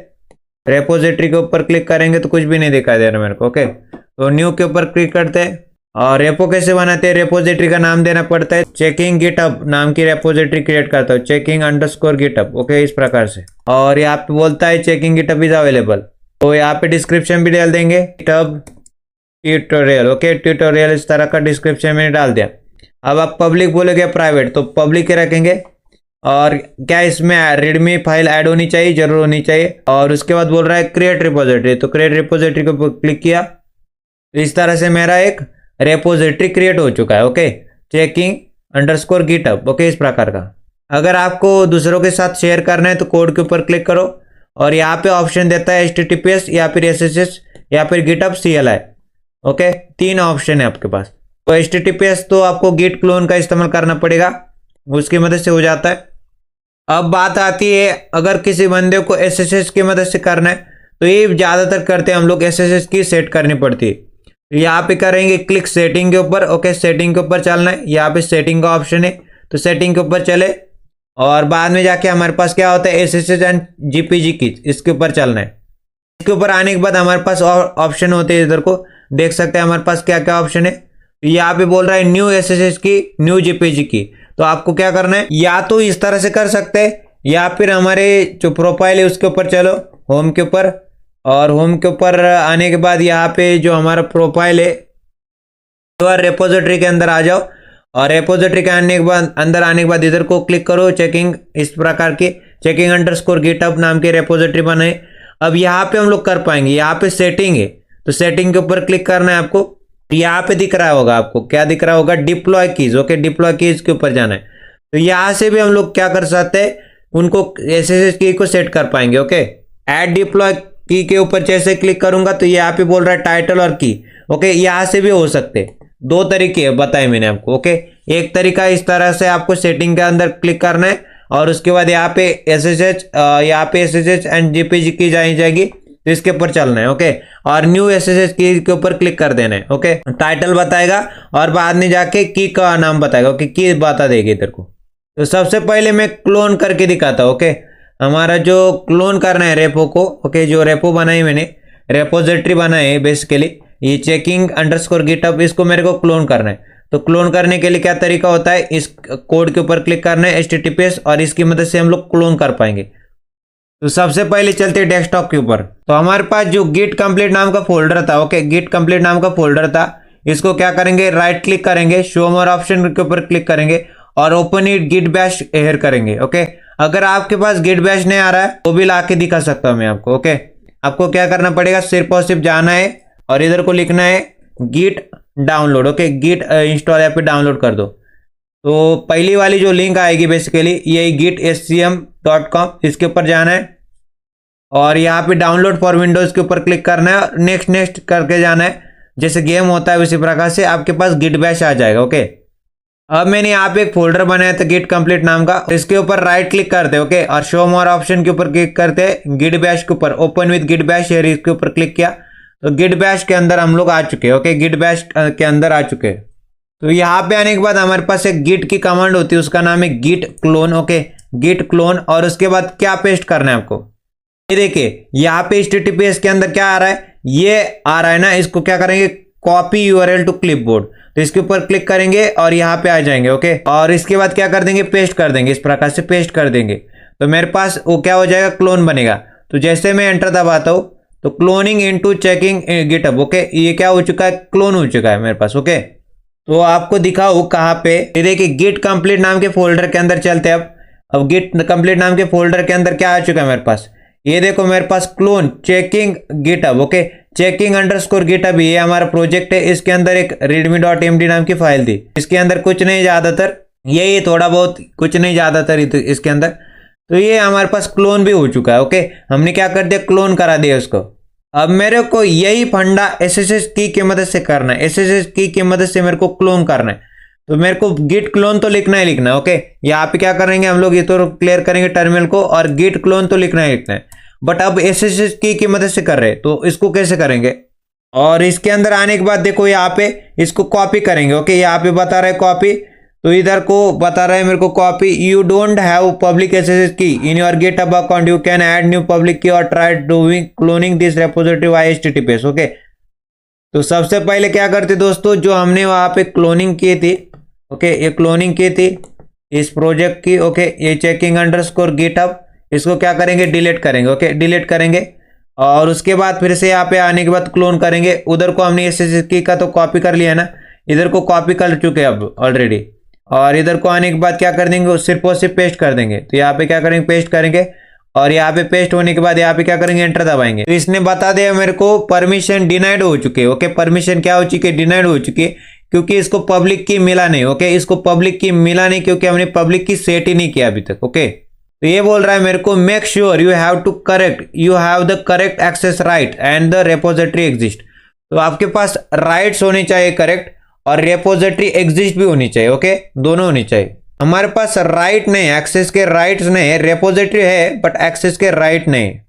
रेपोजिटरी के ऊपर क्लिक करेंगे तो कुछ भी नहीं दिखाई दे रहा मेरे को। ओके, तो न्यू के ऊपर क्लिक करते हैं और रेपो कैसे बनाते हैं, रेपोजिटरी का नाम देना पड़ता है। चेकिंग गिटहब नाम की रेपोजिटरी क्रिएट करता हूँ, चेकिंग अंडरस्कोर गिटहब। ओके, इस प्रकार से। और यहाँ पे बोलता है चेकिंग गिटहब इज अवेलेबल, तो यहाँ पे डिस्क्रिप्शन भी डाल देंगे गिटहब ट्यूटोरियल। ओके, ट्यूटोरियल इस तरह का डिस्क्रिप्शन में डाल दिया। अब आप पब्लिक बोलोगे प्राइवेट, तो पब्लिक ही रखेंगे। और क्या इसमें रीडमी फाइल ऐड होनी चाहिए, जरूर होनी चाहिए। और उसके बाद बोल रहा है क्रिएट रिपोजिटरी, तो क्रिएट रिपोजिटरी को क्लिक किया तो इस तरह से मेरा एक रेपोजिटरी क्रिएट हो चुका है। Okay, checking underscore GitHub. Okay, इस प्रकार का। अगर आपको दूसरों के साथ शेयर करना है तो कोड के ऊपर क्लिक करो और यहाँ पे ऑप्शन देता है HTTPS या फिर SSH या फिर गिटहब CLI। ओके, 3 ऑप्शन है आपके पास। तो HTTPS तो आपको गिट क्लोन का इस्तेमाल करना पड़ेगा, उसकी मदद से हो जाता है। अब बात आती है अगर किसी बंदे को SSH की मदद से करना है, तो ये ज़्यादातर करते हैं हम लोग, SSH की सेट करनी पड़ती है। यहाँ पे करेंगे क्लिक सेटिंग के ऊपर। ओके, सेटिंग के ऊपर चलना है, यहाँ पे सेटिंग का ऑप्शन है, तो सेटिंग के ऊपर चले और बाद में जाके हमारे पास क्या होता है SSH एंड GPG की, इसके ऊपर चलना है। इसके ऊपर आने के बाद हमारे पास और ऑप्शन होते हैं, इधर को देख सकते हैं हमारे पास क्या क्या ऑप्शन है। यहाँ पे बोल रहा है न्यू SSH की, न्यू GPG की, तो आपको क्या करना है, या तो इस तरह से कर सकते हैं या फिर हमारे जो प्रोफाइल है उसके ऊपर चलो, होम के ऊपर, और होम के ऊपर आने के बाद यहाँ पे जो हमारा प्रोफाइल है तो रेपोजिटरी के अंदर आ जाओ और रेपोजिटरी के अंदर आने के बाद इधर को क्लिक करो, चेकिंग इस प्रकार की चेकिंग अंडरस्कोर गिटहब नाम की रेपोजिटरी बनाए। अब यहाँ पे हम लोग कर पाएंगे, यहाँ पे सेटिंग है, तो सेटिंग के ऊपर क्लिक करना है आपको। यहाँ पे दिख रहा होगा आपको, क्या दिख रहा होगा, deploy keys. Okay, deploy keys के ऊपर जाना है, तो यहाँ से भी हम लोग क्या कर सकते हैं, उनको SSH की को सेट कर पाएंगे। ओके, ऐड डिप्लॉय की के ऊपर जैसे क्लिक करूंगा तो यहाँ पे बोल रहा है टाइटल और की। ओके, यहाँ से भी हो सकते, 2 तरीके बताए मैंने आपको। ओके, एक तरीका इस तरह से आपको सेटिंग के अंदर क्लिक करना है और उसके बाद यहाँ पे SSH एंड GPG की जाएगी, तो इसके ऊपर चलना है। ओके, और न्यू SSH की के ऊपर क्लिक कर देना है। ओके, टाइटल बताएगा और बाद में जाके की का नाम बताएगा। ओके, की बता देगी इधर को। तो सबसे पहले मैं क्लोन करके दिखाता हूँ। ओके, हमारा जो क्लोन करना है रेपो को। ओके, जो रेपो बनाई मैंने, रेपोजिटरी बनाई है बेसिकली, ये चेकिंग अंडरस्कोर गिटहब, इसको मेरे को क्लोन करना है। तो क्लोन करने के लिए क्या तरीका होता है, इस कोड के ऊपर क्लिक करना है HTTPS और इसकी मदद से हम लोग क्लोन कर पाएंगे। तो सबसे पहले चलते हैं डेस्कटॉप के ऊपर। तो हमारे पास जो गिट कंप्लीट नाम का फोल्डर था, ओके, गिट कंप्लीट नाम का फोल्डर था, इसको क्या करेंगे, राइट क्लिक करेंगे, शो मोर ऑप्शन के ऊपर क्लिक करेंगे और open it git bash here करेंगे। ओके, अगर आपके पास गिट बैश नहीं आ रहा है तो भी ला के दिखा सकता हूं मैं आपको। ओके, आपको क्या करना पड़ेगा, सिर्फ और सिर्फ जाना है और इधर को लिखना है git download. Okay, git install या फिर डाउनलोड कर दो। तो पहली वाली जो लिंक आएगी बेसिकली यही gitscm.com, इसके ऊपर जाना है और यहाँ पे डाउनलोड फॉर विंडोज के ऊपर क्लिक करना है और नेक्स्ट नेक्स्ट करके जाना है। जैसे गेम होता है उसी प्रकार से आपके पास गिट बैश आ जाएगा। ओके, अब मैंने यहाँ पे एक फोल्डर बनाया था गिट कंप्लीट नाम का, इसके ऊपर राइट क्लिक करते हैं। ओके, और शो मोर ऑप्शन के ऊपर क्लिक करते हैं, गिट बैश के ऊपर open with git bash share इसके ऊपर क्लिक किया तो गिट बैश के अंदर हम लोग आ चुके हैं। ओके, गिट बैश के अंदर आ चुके हैं। तो यहाँ पे आने के बाद हमारे पास एक गिट की कमांड होती है, उसका नाम है git clone. Okay, git clone, और उसके बाद क्या पेस्ट करना है आपको, ये देखिए यहाँ पे HTTPS के अंदर क्या आ रहा है, ये आ रहा है ना, इसको क्या करेंगे, कॉपी URL टू क्लिपबोर्ड, तो इसके ऊपर क्लिक करेंगे और यहाँ पे आ जाएंगे। ओके, और इसके बाद क्या कर देंगे, पेस्ट कर देंगे, इस प्रकार से पेस्ट कर देंगे तो मेरे पास वो क्या हो जाएगा, क्लोन बनेगा। तो जैसे मैं एंटर दबाता हूँ तो cloning into checking GitHub. Okay, ये क्या हो चुका है, क्लोन हो चुका है मेरे पास। ओके, तो आपको दिखाऊँ कहाँ पे, ये देखिए गिट कंप्लीट नाम के फोल्डर के अंदर चलते हैं। अब गिट कंप्लीट नाम के फोल्डर के अंदर क्या आ चुका है मेरे पास, ये देखो मेरे पास clone checking GitHub. Okay, checking underscore GitHub ये हमारा प्रोजेक्ट है, इसके अंदर एक readme.md नाम की फाइल थी, इसके अंदर कुछ नहीं ज्यादातर, यही थोड़ा बहुत, कुछ नहीं ज्यादातर इसके अंदर। तो ये हमारे पास क्लोन भी हो चुका है। ओके, हमने क्या कर दिया, क्लोन करा दिया उसको। अब मेरे को यही फंडा SSH की की मदद से करना है, SSH की की मदद से मेरे को क्लोन करना है। तो मेरे को गिट क्लोन तो लिखना ही लिखना है। ओके, यहाँ पे क्या करेंगे हम लोग, ये तो क्लियर करेंगे टर्मिनल को, और गिट क्लोन तो लिखना ही लिखना है। बट अब SSH की मदद से कर रहे हैं तो इसको कैसे करेंगे, और इसके अंदर आने के बाद देखो यहाँ पे इसको कॉपी करेंगे। ओके, यहाँ पे बता रहा है कॉपी, तो इधर को बता रहा है मेरे को copy, you don't have public SSH key in your GitHub account, you can add new public key or try doing cloning this repository by HTTPS। Okay, तो सबसे पहले क्या करते दोस्तों, जो हमने वहां पे क्लोनिंग की थी, ओके, ये क्लोनिंग की थी इस प्रोजेक्ट की, ओके, ये चेकिंग अंडरस्कोर गिटहब, इसको क्या करेंगे, डिलीट करेंगे। ओके, डिलीट करेंगे और उसके बाद फिर से यहाँ पे आने के बाद क्लोन करेंगे। उधर को हमने एसएसएच की का तो कॉपी कर लिया ना, इधर को कॉपी कर चुके हैं अब ऑलरेडी, और इधर को आने के बाद क्या कर देंगे, सिर्फ और सिर्फ पेस्ट कर देंगे। तो यहाँ पे क्या करेंगे, पेस्ट करेंगे, और यहाँ पे पेस्ट होने के बाद यहाँ पे क्या करेंगे, एंटर दबाएंगे। तो इसने बता दिया मेरे को परमिशन डिनाइड हो चुकी है। ओके, परमिशन क्या हो चुकी है, डिनाइड हो चुकी है, क्योंकि इसको पब्लिक की मिला नहीं। ओके, इसको पब्लिक की मिला नहीं क्योंकि हमने पब्लिक की सेट ही नहीं किया अभी तक। ओके, तो ये बोल रहा है मेरे को make sure you have to correct, you have the correct access right and the repository exist. तो आपके पास राइट्स होने चाहिए करेक्ट, और रेपोजिटरी एग्जिस्ट भी होनी चाहिए। ओके, दोनों होनी चाहिए। हमारे पास राइट नहीं है, एक्सेस के राइट्स नहीं है, रेपोजिटरी है बट एक्सेस के राइट नहीं है।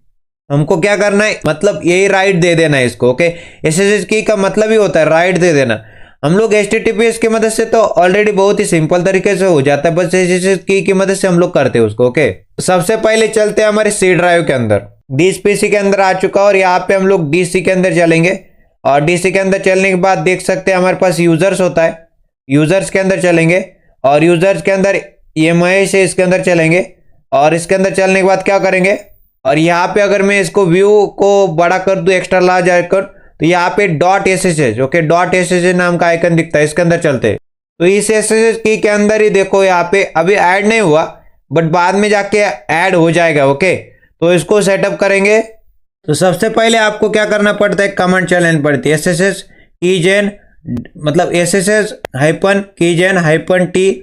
हमको क्या करना है, मतलब यही राइट दे देना है इसको। ओके, एसएसएच की का मतलब ही होता है राइट दे देना। हम लोग HTTPS की मदद से तो ऑलरेडी बहुत ही सिंपल तरीके से हो जाता है, बस एसएसएच की मदद से हम लोग करते हैं उसको। ओके, सबसे पहले चलते हैं हमारे C ड्राइव के अंदर। दिस PC के अंदर आ चुका और यहाँ पे हम लोग DC के अंदर चलेंगे, और DC के अंदर चलने के बाद देख सकते हैं हमारे पास यूजर्स होता है, यूजर्स के अंदर चलेंगे, और यूजर्स के अंदर ये महेश है, इसके अंदर चलेंगे, और इसके अंदर चलने के बाद क्या करेंगे, और यहाँ पे अगर मैं इसको व्यू को बड़ा कर दूं, एक्स्ट्रा लार्ज आकर, तो यहाँ पे .ssh, ओके, .ssh नाम का आइकन दिखता है, इसके अंदर चलते हैं। तो इस SSH की के अंदर ही देखो, यहाँ पे अभी ऐड नहीं हुआ बट बाद में जाके ऐड हो जाएगा। ओके, तो इसको सेटअप करेंगे। तो सबसे पहले आपको क्या करना पड़ता है, कमांड चलानी पड़ती है, SSH कीजेन, मतलब SSH -keygen-t,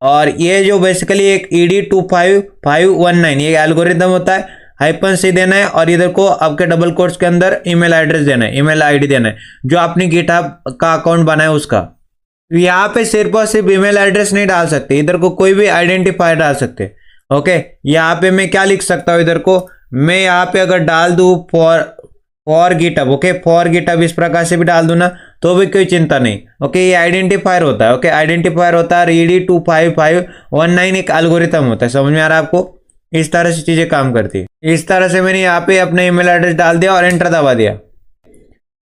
और ये जो बेसिकली एक ED25519 ये एल्गोरिथम होता है, -c देना है, और इधर को आपके डबल कोट्स के अंदर ईमेल एड्रेस देना है, ईमेल आईडी देना है जो आपने गिटहब का अकाउंट बनाया उसका। तो यहाँ पे सिर्फ और सिर्फ ईमेल एड्रेस नहीं डाल सकते, इधर को कोई भी आइडेंटिफायर डाल सकते। ओके, यहाँ पे मैं क्या लिख सकता हूँ, इधर को मैं यहाँ पे अगर डाल दूँ for GitHub, okay, for GitHub इस प्रकार से भी डाल दूँ ना तो भी कोई चिंता नहीं। ओके, ये आइडेंटिफायर होता है। ओके, आइडेंटिफायर होता है, ED25519 एक एल्गोरिथम होता है। समझ में आ रहा है आपको, इस तरह से चीजें काम करती है। इस तरह से मैंने यहाँ पे अपना ईमेल एड्रेस डाल दिया और एंटर दबा दिया।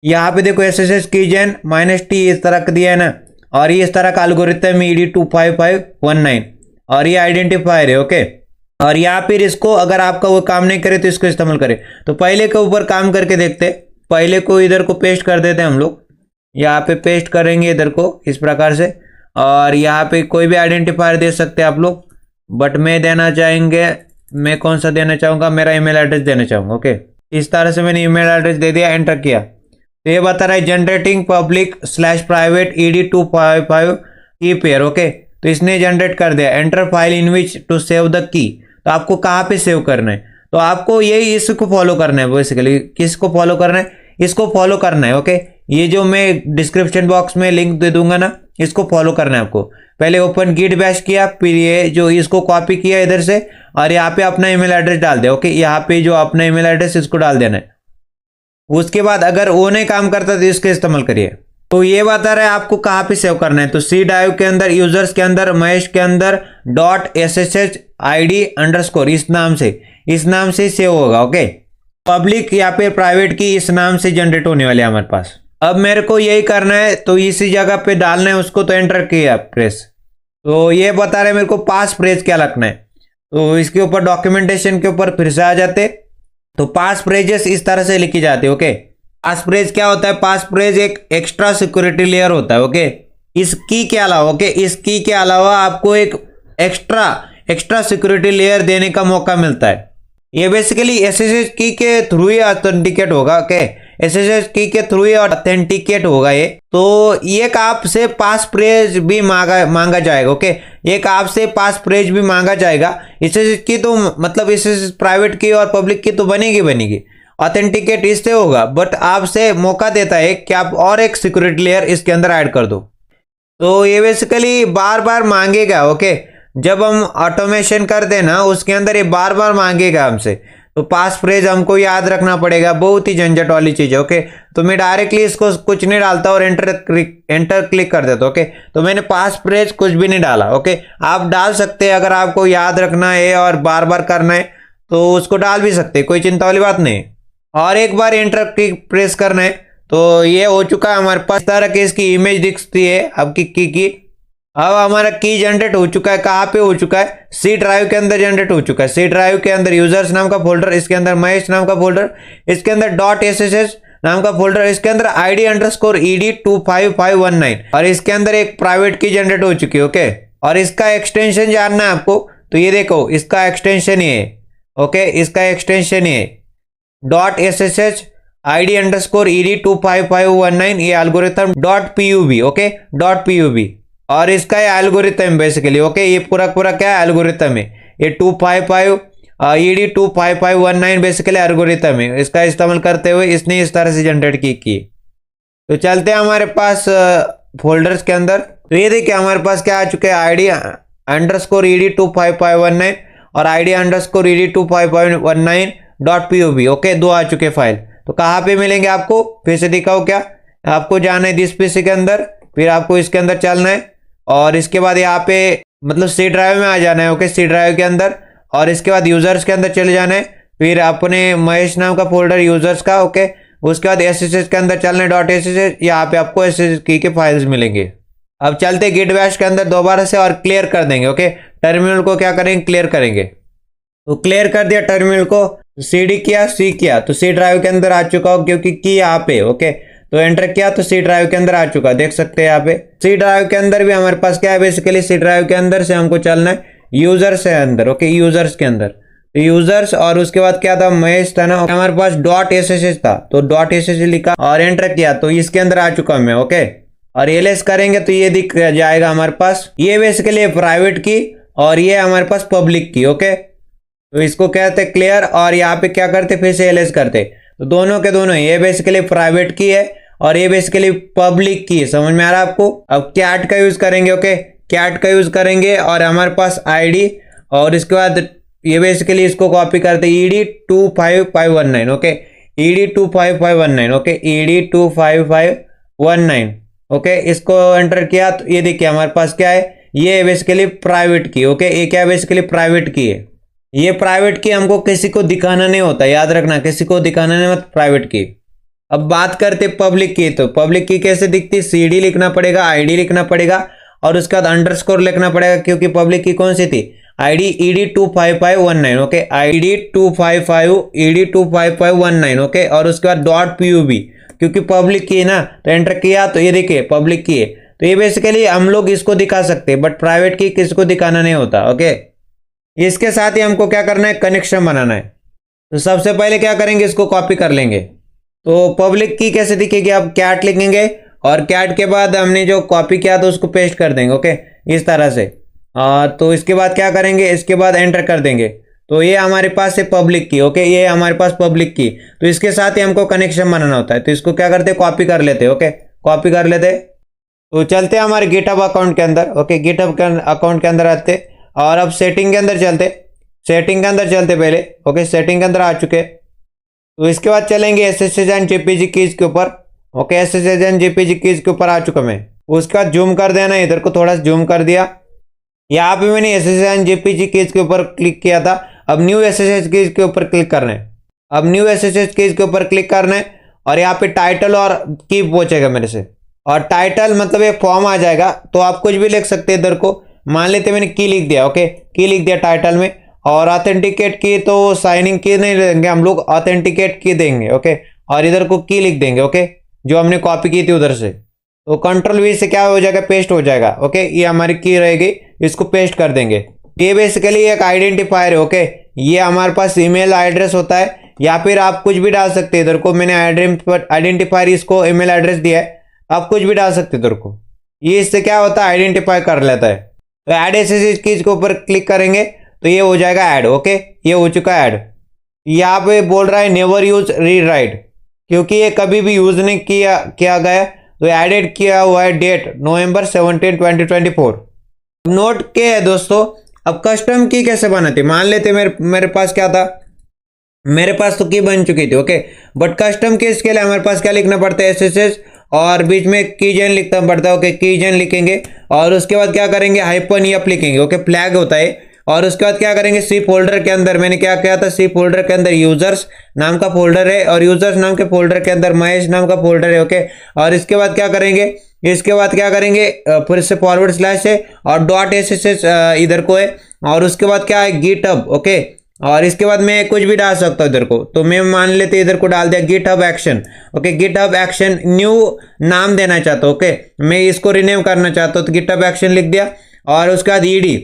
यहाँ पे देखो SSH कीजेन -t इस तरह का दिया है ना, और ये इस तरह का एल्गोरिथम ED25519, और ये आइडेंटिफायर है। ओके, और यहाँ फिर इसको अगर आपका वो काम नहीं करे तो इसको इस्तेमाल करें। तो पहले के ऊपर काम करके देखते, पहले को इधर को पेस्ट कर देते हैं हम लोग, यहाँ पे पेस्ट करेंगे इधर को इस प्रकार से, और यहाँ पे कोई भी आइडेंटिफायर दे सकते हैं आप लोग, बट मैं देना चाहेंगे, मैं कौन सा देना चाहूँगा, मेरा ईमेल एड्रेस देना चाहूँगा। ओके, इस तरह से मैंने ईमेल एड्रेस दे दिया, एंटर किया। तो ये बता रहा है जनरेटिंग पब्लिक /प्राइवेट ED255 की पेयर। ओके, तो इसने जनरेट कर दिया। Enter file in which to save the key, तो आपको कहाँ पे सेव करना है, तो आपको यही इसको फॉलो करना है। बेसिकली किसको फॉलो करना है, इसको फॉलो करना है। ओके, ये जो मैं डिस्क्रिप्शन बॉक्स में लिंक दे दूंगा ना, इसको फॉलो करना है आपको। पहले ओपन गिट बैश किया, फिर ये जो इसको कॉपी किया इधर से, और यहाँ पे अपना ईमेल एड्रेस डाल दिया। ओके, यहाँ पे जो अपना ईमेल एड्रेस इसको डाल देना है। उसके बाद अगर वो नहीं काम करता तो इसका इस्तेमाल करिए। तो ये बता रहा है आपको कहाँ पे सेव करना है, तो C ड्राइव के अंदर, यूजर्स के अंदर, महेश के अंदर .ssh id_ इस नाम से सेव होगा। ओके, पब्लिक या फिर प्राइवेट की इस नाम से जनरेट होने वाले हमारे पास। अब मेरे को यही करना है, तो इसी जगह पे डालना है उसको, तो एंटर किया प्रेस। तो ये बता रहे मेरे को पास फ्रेज क्या रखना है, तो इसके ऊपर डॉक्यूमेंटेशन के ऊपर फिर से आ जाते, तो पास फ्रेजेस इस तरह से लिखी जाती है। ओके, पास फ्रेज क्या होता है, पास फ्रेज एक एक्स्ट्रा सिक्योरिटी लेयर होता है। ओके, इस की के अलावा, ओके, इस की के अलावा आपको एक एक्स्ट्रा सिक्योरिटी लेयर देने का मौका मिलता है। ये बेसिकली SSH की के थ्रू ही ऑथेंटिकेट होगा। ओके, SSH की के थ्रू ही ऑथेंटिकेट होगा ये। तो एक आपसे पास फ्रेज भी मांगा जाएगा। ओके, एक आपसे पास फ्रेज भी मांगा जाएगा। SSH की तो मतलब SSH प्राइवेट की और पब्लिक की तो बनेगी, ऑथेंटिकेट इससे होगा, बट आपसे मौका देता है कि आप और एक सिक्योरिटी लेयर इसके अंदर ऐड कर दो। तो ये बेसिकली बार बार मांगेगा। ओके, जब हम ऑटोमेशन कर देना उसके अंदर ये बार बार मांगेगा हमसे। तो पास फ्रेज हमको याद रखना पड़ेगा, बहुत ही झंझट वाली चीज है। ओके, तो मैं डायरेक्टली इसको कुछ नहीं डालता और एंटर क्लिक कर देता। ओके, तो मैंने पास फ्रेज कुछ भी नहीं डाला। ओके, आप डाल सकते हैं अगर आपको याद रखना है और बार बार करना है तो उसको डाल भी सकते हैं, कोई चिंता वाली बात नहीं। और एक बार एंटर क्लिक प्रेस करना है तो ये हो चुका है हमारे पास। इस तरह की इसकी इमेज दिखती है आपकी की। अब हमारा की जनरेट हो चुका है। कहाँ पे हो चुका है? सी ड्राइव के अंदर जनरेट हो चुका है। सी ड्राइव के अंदर यूजर्स नाम का फोल्डर, इसके अंदर महेश नाम का फोल्डर, इसके अंदर .ssh नाम का फोल्डर, इसके अंदर id_ed25519 और इसके अंदर एक प्राइवेट की जनरेट हो चुकी है। ओके, और इसका एक्सटेंशन जानना है आपको तो ये देखो, इसका एक्सटेंशन ये है। ओके, इसका एक्सटेंशन ये .ssh id_ed25519 ये एल्गोरिथम .pub। ओके, .pub और इसका ये एल्गोरिथम बेसिकली। ओके, ये पूरा क्या एल्गोरिथम है? ये 255 ed25519 बेसिकली एल्गोरिथम है। इसका इस्तेमाल करते हुए इसने इस तरह से जनरेट की। तो चलते हैं हमारे पास फोल्डर्स के अंदर। तो ये देखिए हमारे पास क्या आ चुके हैं, id_ed25519 और id_ed25519.pub। ओके, दो आ चुके फाइल। तो कहाँ पे मिलेंगे आपको? फिर से दिखाओ क्या? आपको जाना है दिस पीसी के अंदर, फिर आपको इसके अंदर चलना है और इसके बाद यहाँ पे मतलब सी ड्राइव में आ जाना है। ओके, सी ड्राइव के अंदर और इसके बाद यूजर्स के अंदर चले जाना है, फिर अपने महेश नाम का फोल्डर यूजर्स का। ओके, उसके बाद SSH के अंदर चलना है .ssh, यहाँ पे आपको SSH की के फाइल्स मिलेंगे। अब चलते गिट बैश के अंदर दोबारा से और क्लियर कर देंगे। ओके, टर्मिनल को क्या करेंगे? क्लियर करेंगे। तो क्लियर कर दिया टर्मिनल को, CD किया, C किया तो सी ड्राइव के अंदर आ चुका हो क्योंकि की यहाँ पे। ओके, तो एंटर किया तो सी ड्राइव के अंदर आ चुका, देख सकते हैं यहाँ पे। सी ड्राइव के अंदर भी हमारे पास क्या है बेसिकली, सी ड्राइव के अंदर से हमको चलना है यूजर्स है अंदर। ओके, यूजर्स के अंदर तो यूजर्स और उसके बाद क्या था, महेश था ना, हमारे पास .ssh था तो .ssh लिखा और एंटर किया तो इसके अंदर आ चुका मैं। ओके, और एलएस करेंगे तो ये दिख जाएगा हमारे पास। ये बेसिकली प्राइवेट की और ये हमारे पास पब्लिक की। ओके, तो इसको कहते क्लियर और यहाँ पे क्या करते, फिर से एलएस करते। तो दोनों के दोनों, ये बेसिकली प्राइवेट की है और ये बेसिकली पब्लिक की है। समझ में आ रहा है आपको? अब कैट का यूज करेंगे। ओके, कैट का यूज करेंगे और हमारे पास आईडी और इसके बाद ये बेसिकली इसको कॉपी करते ed25519। Okay, ed25519। Okay, ed25519। Okay, इसको एंटर किया तो ये देखिए हमारे पास क्या है, ये बेसिकली प्राइवेट की। ओके, ये क्या बेसिकली प्राइवेट की है। ये प्राइवेट की हमको किसी को दिखाना नहीं होता, याद रखना, किसी को दिखाना नहीं होता प्राइवेट की। अब बात करते पब्लिक की, तो पब्लिक की कैसे दिखती? CD लिखना पड़ेगा, ID लिखना पड़ेगा और उसके बाद अंडरस्कोर लिखना पड़ेगा क्योंकि पब्लिक की कौन सी थी? ID ed25519। Okay, ed25519। Okay, और उसके बाद .pub क्योंकि पब्लिक की है ना, तो एंटर किया तो ये देखिए पब्लिक की है। तो ये बेसिकली हम लोग इसको दिखा सकते हैं बट प्राइवेट की किसी को दिखाना नहीं होता। ओके, इसके साथ ही हमको क्या करना है, कनेक्शन बनाना है। तो सबसे पहले क्या करेंगे, इसको कॉपी कर लेंगे। तो पब्लिक की कैसे दिखेगी, आप कैट लिखेंगे और कैट के बाद हमने जो कॉपी किया तो उसको पेस्ट कर देंगे। ओके, इस तरह से। तो इसके बाद क्या करेंगे, इसके बाद एंटर कर देंगे तो ये हमारे पास है पब्लिक की। ओके, ये हमारे पास पब्लिक की, तो इसके साथ ही हमको कनेक्शन बनाना होता है। तो इसको क्या करते, कॉपी कर लेते। ओके, कॉपी कर लेते। तो चलते हैं हमारे गिटहब अकाउंट के अंदर। ओके, गिटहब अकाउंट के अंदर आते और अब सेटिंग के अंदर चलते। सेटिंग के अंदर चलते पहले। ओके, सेटिंग के अंदर आ चुके। तो इसके बाद चलेंगे SSH एंड JPG कीज के ऊपर। Okay, SSH and JPG keys के ऊपर आ चुका मैं। उसके बाद जूम कर देना, इधर को थोड़ा सा जूम कर दिया। यहाँ पे मैंने SSH एंड JPG कीज के ऊपर क्लिक किया था। अब न्यू SSH कीज के ऊपर क्लिक करना है। अब न्यू SSH कीज के ऊपर क्लिक करना है और यहाँ पे टाइटल और की पूछेगा मेरे से, और टाइटल मतलब एक फॉर्म आ जाएगा तो आप कुछ भी लिख सकते हैं। इधर को मान लेते मैंने की लिख दिया। ओके, की लिख दिया टाइटल में, और ऑथेंटिकेट की तो साइनिंग की नहीं देंगे हम लोग, ऑथेंटिकेट की देंगे। ओके, और इधर को की लिख देंगे। ओके, जो हमने कॉपी की थी उधर से। तो Ctrl+V से क्या हो जाएगा, पेस्ट हो जाएगा। ओके, ये हमारी की रहेगी, इसको पेस्ट कर देंगे। ये बेसिकली एक आइडेंटिफायर है। ओके, ये हमारे पास ईमेल एड्रेस होता है या फिर आप कुछ भी डाल सकते हैं। इधर को मैंने आइडेंटिफायर इसको ईमेल एड्रेस दिया है, आप कुछ भी डाल सकते हैं इधर को। ये इससे क्या होता है, आइडेंटिफाई कर लेता है। तो ऐड SSH कीज के ऊपर क्लिक करेंगे तो ये हो जाएगा ऐड। ओके, ये हो चुका है ऐड। यहाँ पे बोल रहा है नेवर यूज रीड राइट, क्योंकि ये कभी भी यूज नहीं किया गया, तो एडेड किया हुआ है डेट November 17, 2024। नोट के है दोस्तों। अब कस्टम की कैसे बनाते, मान लेते मेरे पास क्या था, मेरे पास तो की बन चुकी थी, ओके। बट कस्टम केस के लिए हमारे पास क्या लिखना पड़ता है, एसएसएस और बीच में कीजन लिखना पड़ता है, ओके। कीजन लिखेंगे और उसके बाद क्या करेंगे, हाइपन एफ लिखेंगे, ओके। फ्लैग होता है। और उसके बाद क्या करेंगे, सी फोल्डर के अंदर मैंने क्या किया था, सी फोल्डर के अंदर यूजर्स नाम का फोल्डर है और यूजर्स नाम के फोल्डर के अंदर महेश नाम का फोल्डर है, ओके। और इसके बाद क्या करेंगे, फिर से फॉरवर्ड स्लैश है और डॉट एसएसएस इधर को है। और उसके बाद क्या है, गिटहब, ओके। और इसके बाद मैं कुछ भी डाल सकता हूँ इधर को, तो मैं मान लेते इधर को डाल दिया GitHub action, okay. GitHub action new नाम देना चाहता हूँ, ओके। मैं इसको रिनेम करना चाहता हूँ, तो गिटहब एक्शन लिख दिया। और उसके बाद ईडी,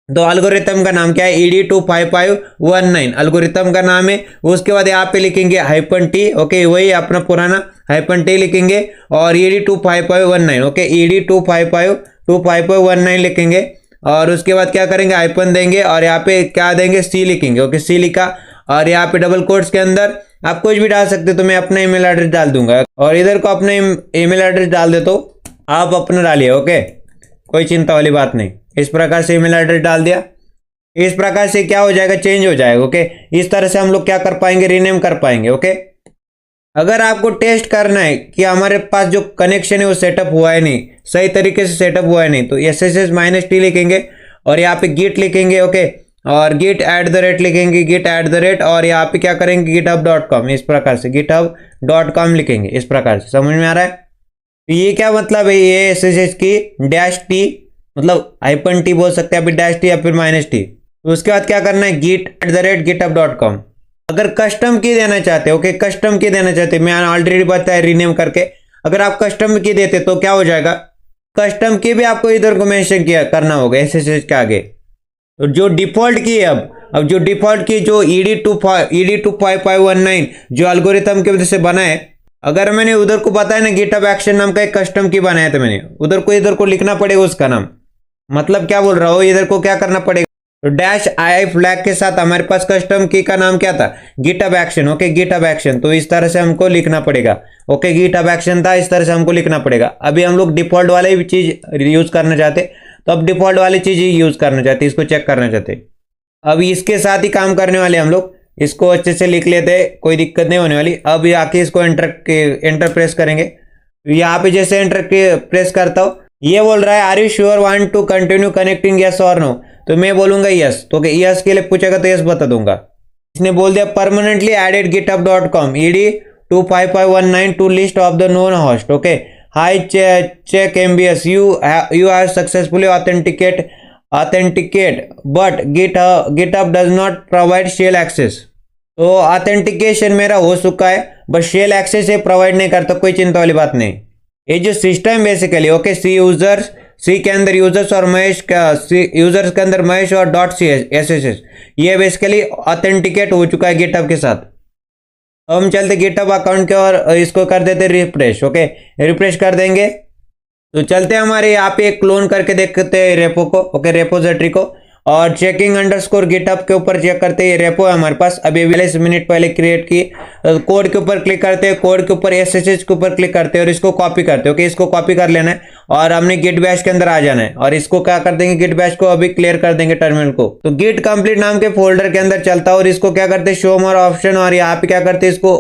तो एल्गोरिथम का नाम क्या है, ED25519 एल्गोरिथम का नाम है। उसके बाद यहाँ पे लिखेंगे हाइपन टी, ओके, वही अपना पुराना हाइपन टी लिखेंगे और ED25519, ओके। ED25519 लिखेंगे और उसके बाद क्या करेंगे, हाइपन देंगे और यहाँ पे क्या देंगे, सी लिखेंगे, ओके। सी लिखा और यहाँ पे डबल कोट्स के अंदर आप कुछ भी डाल सकते हो, तो मैं अपना ईमेल एड्रेस डाल दूंगा और इधर को अपने ईमेल एड्रेस डाल देता हूँ, आप अपना डालिए, ओके। कोई चिंता वाली बात नहीं। इस प्रकार से ईमेल एड्रेस डाल दिया। इस प्रकार से क्या हो जाएगा, चेंज हो जाएगा, ओके। इस तरह से हम लोग क्या कर पाएंगे, रीनेम कर पाएंगे, ओके। अगर आपको टेस्ट करना है कि हमारे पास जो कनेक्शन है वो सेटअप हुआ है नहीं, सही तरीके से सेटअप हुआ है नहीं, तो SSS-T लिखेंगे और यहाँ पे गिट लिखेंगे, ओके। और गिट @ लिखेंगे, गिट @ और यहाँ पे क्या करेंगे, github.com, इस प्रकार से github.com लिखेंगे। इस प्रकार से समझ में आ रहा है। तो ये क्या मतलब है, ये SSS की -T, मतलब हाइपन टी बोल सकते हैं, अभी -T या फिर -T। तो उसके बाद क्या करना है, git@github.com। अगर कस्टम की देना चाहते हो, ओके, कस्टम की देना चाहते, मैं ऑलरेडी बताया रीनेम करके। अगर आप कस्टम की देते तो क्या हो जाएगा, कस्टम की भी आपको इधर को मेंशन किया करना होगा SSS के आगे। तो जो डिफॉल्ट की है, अब जो डिफॉल्ट की जो ED25519 जो एल्गोरिथम की वजह से बना है, अगर मैंने उधर को बताया ना गिटहब एक्शन नाम का एक कस्टम की बनाया था मैंने, इधर को लिखना पड़ेगा उसका नाम। मतलब क्या बोल रहा हूँ, इधर को क्या करना पड़ेगा, तो -i फ्लैग के साथ हमारे पास कस्टम की का नाम क्या था, GitHub action, okay. GitHub action, तो इस तरह से हमको लिखना पड़ेगा, ओके। गिटहब एक्शन था, इस तरह से हमको लिखना पड़ेगा। अभी हम लोग डिफॉल्ट वाले भी चीज यूज करना चाहते, तो अब डिफॉल्ट वाली चीज ही यूज करना चाहते, इसको चेक करना चाहते। अब इसके साथ ही काम करने वाले हम लोग, इसको अच्छे से लिख लेते, कोई दिक्कत नहीं होने वाली। अब आके इसको एंटर प्रेस करेंगे। यहाँ पे जैसे एंटर प्रेस करता हूँ, ये बोल रहा है are you sure want to continue connecting, yes और नो, तो मैं बोलूंगा यस। तो यस के लिए पूछेगा तो यस बता दूंगा। इसने बोल दिया permanently added github.com ED25519 to list of the known host, okay. Hi check MBS, you have successfully authenticate but GitHub does not provide shell access. तो ऑथेंटिकेशन मेरा हो चुका है, बस शेल एक्सेस ये प्रोवाइड नहीं करता, कोई चिंता वाली बात नहीं। ये जो सिस्टम बेसिकली, ओके, सी के अंदर यूजर्स और महेश का, यूजर्स के अंदर महेश और .SSS, ये बेसिकली ऑथेंटिकेट हो चुका है गिटहब के साथ। अब हम चलते गिटहब अकाउंट के और इसको कर देते रिफ्रेश, ओके। रिफ्रेश कर देंगे तो चलते हमारे यहाँ पे क्लोन करके देखते हैं रेपो को, ओके, रेपोजिटरी को। और चेकिंग अंडरस्कोर गिटहब के ऊपर चेक करते हैं, रेपो है हमारे पास, अभी 40 मिनट पहले क्रिएट की। कोड के ऊपर क्लिक करते हैं, कोड के ऊपर SSH के ऊपर क्लिक करते हैं और इसको कॉपी करते हैं, ओके। इसको कॉपी कर लेना है और हमने गिट बैश के अंदर आ जाना है और इसको क्या कर देंगे, गिट बैश को अभी क्लियर कर देंगे टर्मिनल को। तो गिट कंप्लीट नाम के फोल्डर के अंदर चलता है और इसको क्या करते हैं, शो मोर ऑप्शन, और यहाँ पे क्या करते हैं, इसको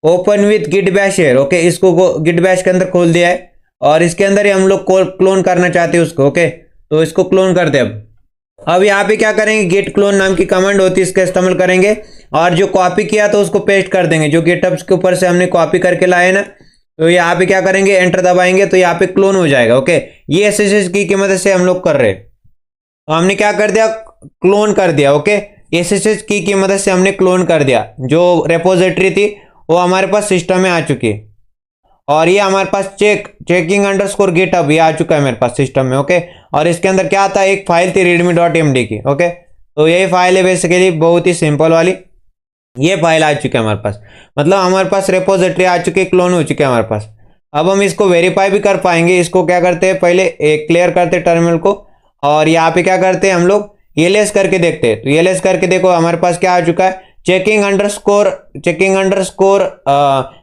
ओपन विथ गिट बैश है, ओके। इसको गिट बैश के अंदर खोल दिया है और इसके अंदर ही हम लोग क्लोन करना चाहते हैं उसको, ओके। तो इसको क्लोन करते हैं। अब यहाँ पे क्या करेंगे, गेट क्लोन नाम की कमांड होती है, इसका इस्तेमाल करेंगे और जो कॉपी किया तो उसको पेस्ट कर देंगे, जो गिटहब के ऊपर से हमने कॉपी करके लाए ना। तो यहाँ पे क्या करेंगे, एंटर दबाएंगे तो यहाँ पे क्लोन हो जाएगा, ओके। ये SSH की मदद से हम लोग कर रहे हैं। तो हमने क्या कर दिया, क्लोन कर दिया, ओके। SSH की मदद से हमने क्लोन कर दिया। जो रेपोजिटरी थी वो हमारे पास सिस्टम में आ चुकी है और ये हमारे पास चेकिंग अंडरस्कोर गिटहब ये आ चुका है मेरे पास सिस्टम में, ओके। और इसके अंदर क्या था, एक फाइल थी readme.md की, ओके। तो यही फाइल है बेसिकली, बहुत ही सिंपल वाली ये फाइल आ चुकी है हमारे पास, मतलब हमारे पास रेपोजिटरी आ चुकी है, क्लोन हो चुकी है हमारे पास। अब हम इसको वेरीफाई भी कर पाएंगे। इसको क्या करते हैं, पहले क्लियर करते हैं टर्मिनल को और यहाँ पे क्या करते हैं, हम लोग ls करके देखते हैं। तो ls करके देखो हमारे पास क्या आ चुका है, चेकिंग अंडरस्कोर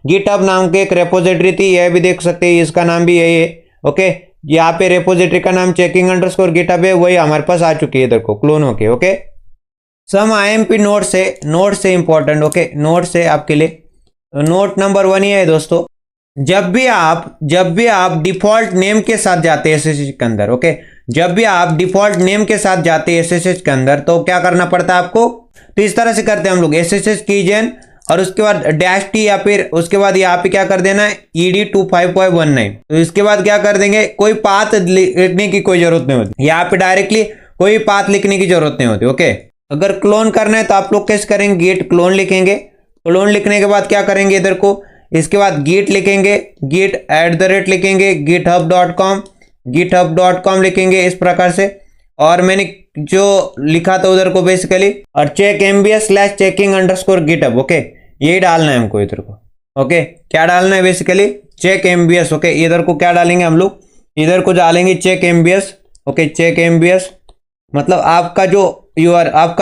गिटहब नाम के एक रेपोजिटरी थी, यह भी देख सकते हैं, इसका नाम भी यही है, ओके। यहाँ पे रेपोजिटरी का नाम चेकिंग अंडरस्कोर गिटहब है, वही हमारे पास आ चुकी है इधर को क्लोन होके, ओके। सम आईएमपी नोट से इंपॉर्टेंट, ओके, नोट से आपके लिए नोट नंबर 1 ये है दोस्तों, जब भी आप डिफॉल्ट नेम के साथ जाते हैं एसएसएच के अंदर, ओके, जब भी आप डिफॉल्ट नेम के साथ जाते हैं एसएसएच के अंदर तो क्या करना पड़ता है आपको, तो इस तरह से करते हैं हम लोग एसएसएच कीजन और उसके बाद डैश टी या फिर उसके बाद यहाँ पे क्या कर देना है ED25.19। तो इसके बाद क्या कर देंगे, कोई पाथ लिखने की कोई जरूरत नहीं होती, यहाँ पे डायरेक्टली कोई पाथ लिखने की जरूरत नहीं होती, ओके। अगर क्लोन करना है तो आप लोग कैसे करेंगे, गेट क्लोन लिखेंगे, क्लोन लिखने के बाद क्या करेंगे इधर को, इसके बाद गिट लिखेंगे, गिट @ लिखेंगे, github.com लिखेंगे इस प्रकार से, और मैंने जो लिखा था उधर को बेसिकली, और चेक mbs/checking_github, ओके, यही डालना है हमको इधर को, ओके। क्या डालना है बेसिकली, चेक mbs, ओके। इधर को क्या डालेंगे हम लोग, इधर को डालेंगे check mbs, okay, check mbs मतलब आपका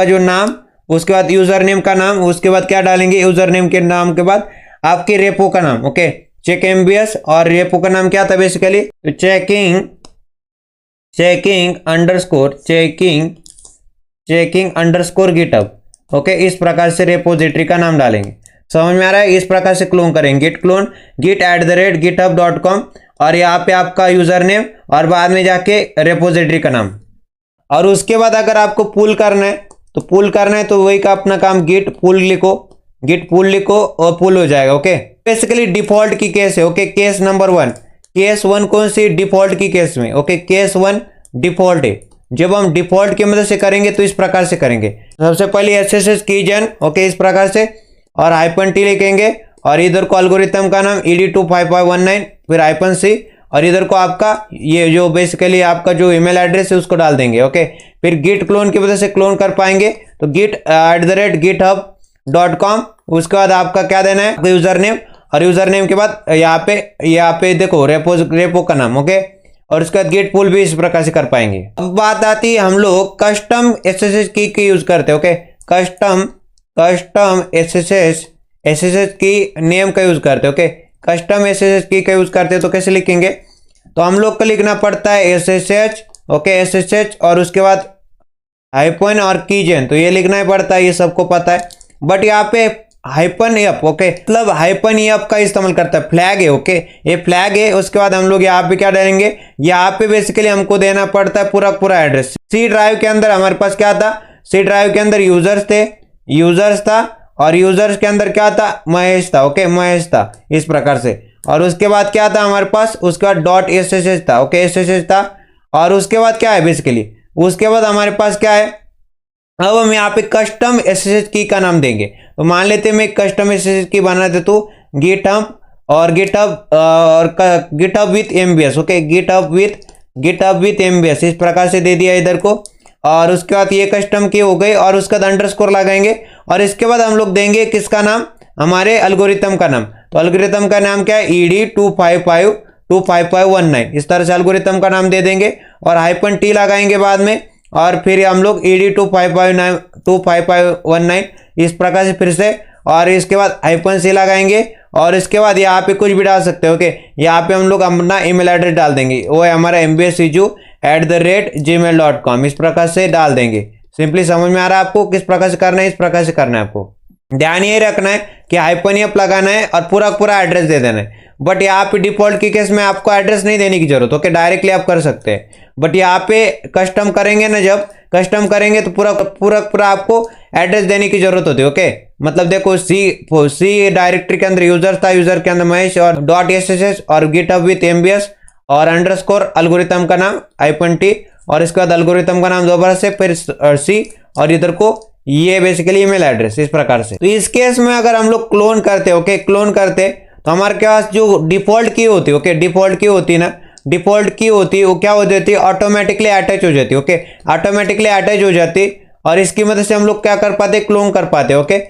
जो नाम, उसके बाद यूजर नेम का नाम, उसके बाद क्या डालेंगे, यूजर नेम के नाम के बाद आपके रेपो का नाम, ओके, चेक mbs, और रेपो का नाम क्या था बेसिकली, तो चेकिंग गिटहब, ओके। इस प्रकार से रेपोजिटरी का नाम डालेंगे, समझ में आ रहा है। इस प्रकार से क्लोन करेंगे, गिट क्लोन git@github.com, और यहाँ पे आपका यूजर नेम और बाद में जाके रेपोजिटरी का नाम। और उसके बाद अगर आपको पुल करना है तो वही का अपना काम, गिट पुल लिखो और पुल हो जाएगा, ओके। बेसिकली डिफॉल्ट की केस है, ओके, केस नंबर 1, केस 1 कौन सी, डिफॉल्ट की केस में, ओके, केस 1 डिफॉल्ट है। जब हम डिफॉल्ट की मदद से करेंगे तो इस प्रकार से करेंगे, सबसे पहले एसएसएच कीजन, ओके, इस प्रकार से, और -t लिखेंगे, और इधर को एल्गोरिथम का नाम ED25.19, फिर -c, और इधर को आपका ये जो बेसिकली आपका जो ईमेल एड्रेस है उसको डाल देंगे, ओके। फिर गिट क्लोन की वजह से क्लोन कर पाएंगे तो git@github.com, उसके बाद आपका क्या देना है, यूजर नेम, और यूजर नेम के बाद यहाँ पे देखो रेपो का नाम, ओके, और उसके बाद गेट पुल भी इस प्रकार से कर पाएंगे। अब बात आती है, हम लोग कस्टम एसएसएच की यूज करते हैं, ओके, कस्टम एसएसएच की नेम का यूज करते हैं, ओके, कस्टम एसएसएच की का यूज करते हैं। तो कैसे लिखेंगे, तो हम लोग को लिखना पड़ता है एसएसएच, ओके, एसएसएच, और उसके बाद हाइपन और कीजन, तो ये लिखना ही पड़ता है, ये सबको पता है। बट यहाँ पे हाइपन एफ, ओके, मतलब हाइपन एफ का इस्तेमाल करता है, फ्लैग है, ओके, ये फ्लैग है। उसके बाद हम लोग यहाँ पे क्या डालेंगे, यहाँ पे बेसिकली हमको देना पड़ता है पूरा एड्रेस। सी ड्राइव के अंदर हमारे पास क्या था, सी ड्राइव के अंदर यूजर्स था, और यूजर्स के अंदर क्या था, महेश था, ओके, महेश था, इस प्रकार से। और उसके बाद क्या था हमारे पास, उसके बाद .ssh था, ओके, ssh था। और उसके बाद क्या है बेसिकली, उसके बाद हमारे पास क्या है, अब हम यहाँ पे कस्टम एसएसएच की का नाम देंगे। तो मान लेते हैं मैं कस्टम एसएसएच की बना देता हूँ, GitHub with MBS, okay, GitHub with MBS, इस प्रकार से दे दिया इधर को। और उसके बाद ये कस्टम की हो गई, और उसका अंडरस्कोर लगाएंगे, और इसके बाद हम लोग देंगे किसका नाम, हमारे एल्गोरिथम का नाम। तो एल्गोरिथम का नाम क्या है, ED25.19, इस तरह से एल्गोरिथम का नाम दे देंगे, और -t लगाएंगे बाद में, और फिर हम लोग ED25.19 इस प्रकार से फिर से, और इसके बाद -c लगाएंगे, और इसके बाद यहाँ पे कुछ भी डाल सकते हो, ओके। यहाँ पे हम लोग अपना ईमेल एड्रेस डाल देंगे, वो है हमारा mbsiju@gmail.com, इस प्रकार से डाल देंगे। सिंपली समझ में आ रहा है आपको किस प्रकार से करना है, इस प्रकार से करना है आपको। ध्यान ये रखना है कि -f लगाना है और पूरा एड्रेस दे देना है। बट यहाँ पे डिफॉल्ट की केस में आपको एड्रेस नहीं देने की जरूरत, ओके, डायरेक्टली आप कर सकते हैं। बट यहाँ पे कस्टम करेंगे ना, जब कस्टम करेंगे तो पूरा आपको एड्रेस देने की जरूरत होती है, ओके। मतलब देखो सी डायरेक्टरी के अंदर यूजर था, यूजर के अंदर महेश, और .ssh, और गिटहब विथ एमबीएस, और अंडरस्कोर एल्गोरिथम का नाम -t, और इसके बाद एल्गोरिथम का नाम दोबारा से, फिर सी, और इधर को ये बेसिकली ईमेल एड्रेस, इस प्रकार से। तो इस केस में अगर हम लोग क्लोन करते, ओके, क्लोन करते, तो हमारे पास जो डिफॉल्ट की होती है, ओके, डिफॉल्ट की होती ना, डिफॉल्ट की होती है वो क्या हो जाती है, ऑटोमेटिकली अटैच हो जाती है, ओके, ऑटोमेटिकली अटैच हो जाती। और इसकी मदद से हम लोग क्या कर पाते, क्लोन कर पाते, ओके,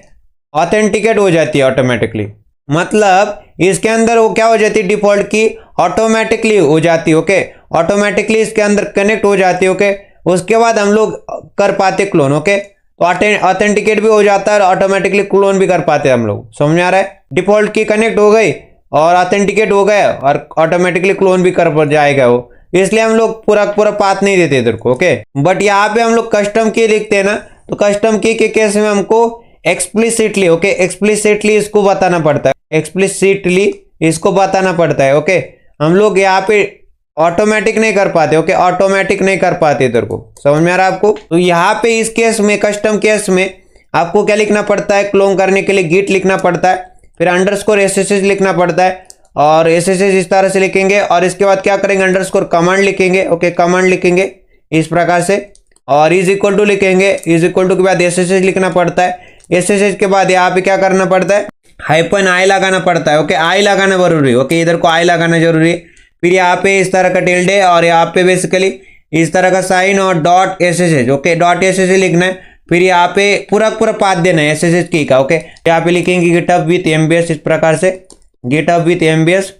ऑथेंटिकेट हो जाती है ऑटोमेटिकली। मतलब इसके अंदर वो क्या हो जाती है, डिफॉल्ट की ऑटोमेटिकली हो जाती है, ओके, ऑटोमेटिकली इसके अंदर कनेक्ट हो जाती है, ओके। उसके बाद हम लोग कर पाते क्लोन, ओके, तो ऑथेंटिकेट भी हो जाता है और ऑटोमेटिकली क्लोन भी कर पाते हैं हम लोग। समझ में आ रहा है, डिफॉल्ट की कनेक्ट हो गई और ऑथेंटिकेट हो गया, और ऑटोमेटिकली क्लोन भी कर जाएगा वो, इसलिए हम लोग पूरा पाथ नहीं देते इधर को, ओके। बट यहाँ पे हम लोग कस्टम की लिखते हैं ना, तो कस्टम की के केस में हमको एक्सप्लिसिटली, ओके, एक्सप्लिसिटली इसको बताना पड़ता है, एक्सप्लिसिटली इसको बताना पड़ता है। ओके, हम लोग यहाँ पे ऑटोमेटिक नहीं कर पाते। ओके, ऑटोमेटिक नहीं कर पाते इधर को, समझ में आ रहा है आपको। तो यहाँ पे इस केस में, कस्टम केस में आपको क्या लिखना पड़ता है, क्लोन करने के लिए गिट लिखना पड़ता है, फिर अंडरस्कोर एसएसएच लिखना पड़ता है, और एसएसएच इस तरह से लिखेंगे, और इसके बाद क्या करेंगे, अंडरस्कोर कमांड लिखेंगे। ओके, कमांड लिखेंगे इस प्रकार से, और इज इक्वल टू लिखेंगे, इज इक्वल टू के बाद एसएसएच लिखना पड़ता है। एसएसएच के बाद यहाँ पे क्या करना पड़ता है, हाइपन आई लगाना पड़ता है। ओके, आई लगाना जरूरी है। ओके, इधर को आई लगाना जरूरी है। फिर यहाँ पे इस तरह का टिल्डे, और यहाँ पे बेसिकली इस तरह का साइन, और dot SSH. Okay, dot SSH लिखना है। फिर यहाँ पे पूरा पाथ देना है एसएसएच की का। ओके, यहाँ पे लिखेंगे गिटहब विथ एमबीएस, इस प्रकार से गिटहब विथ एमबीएस।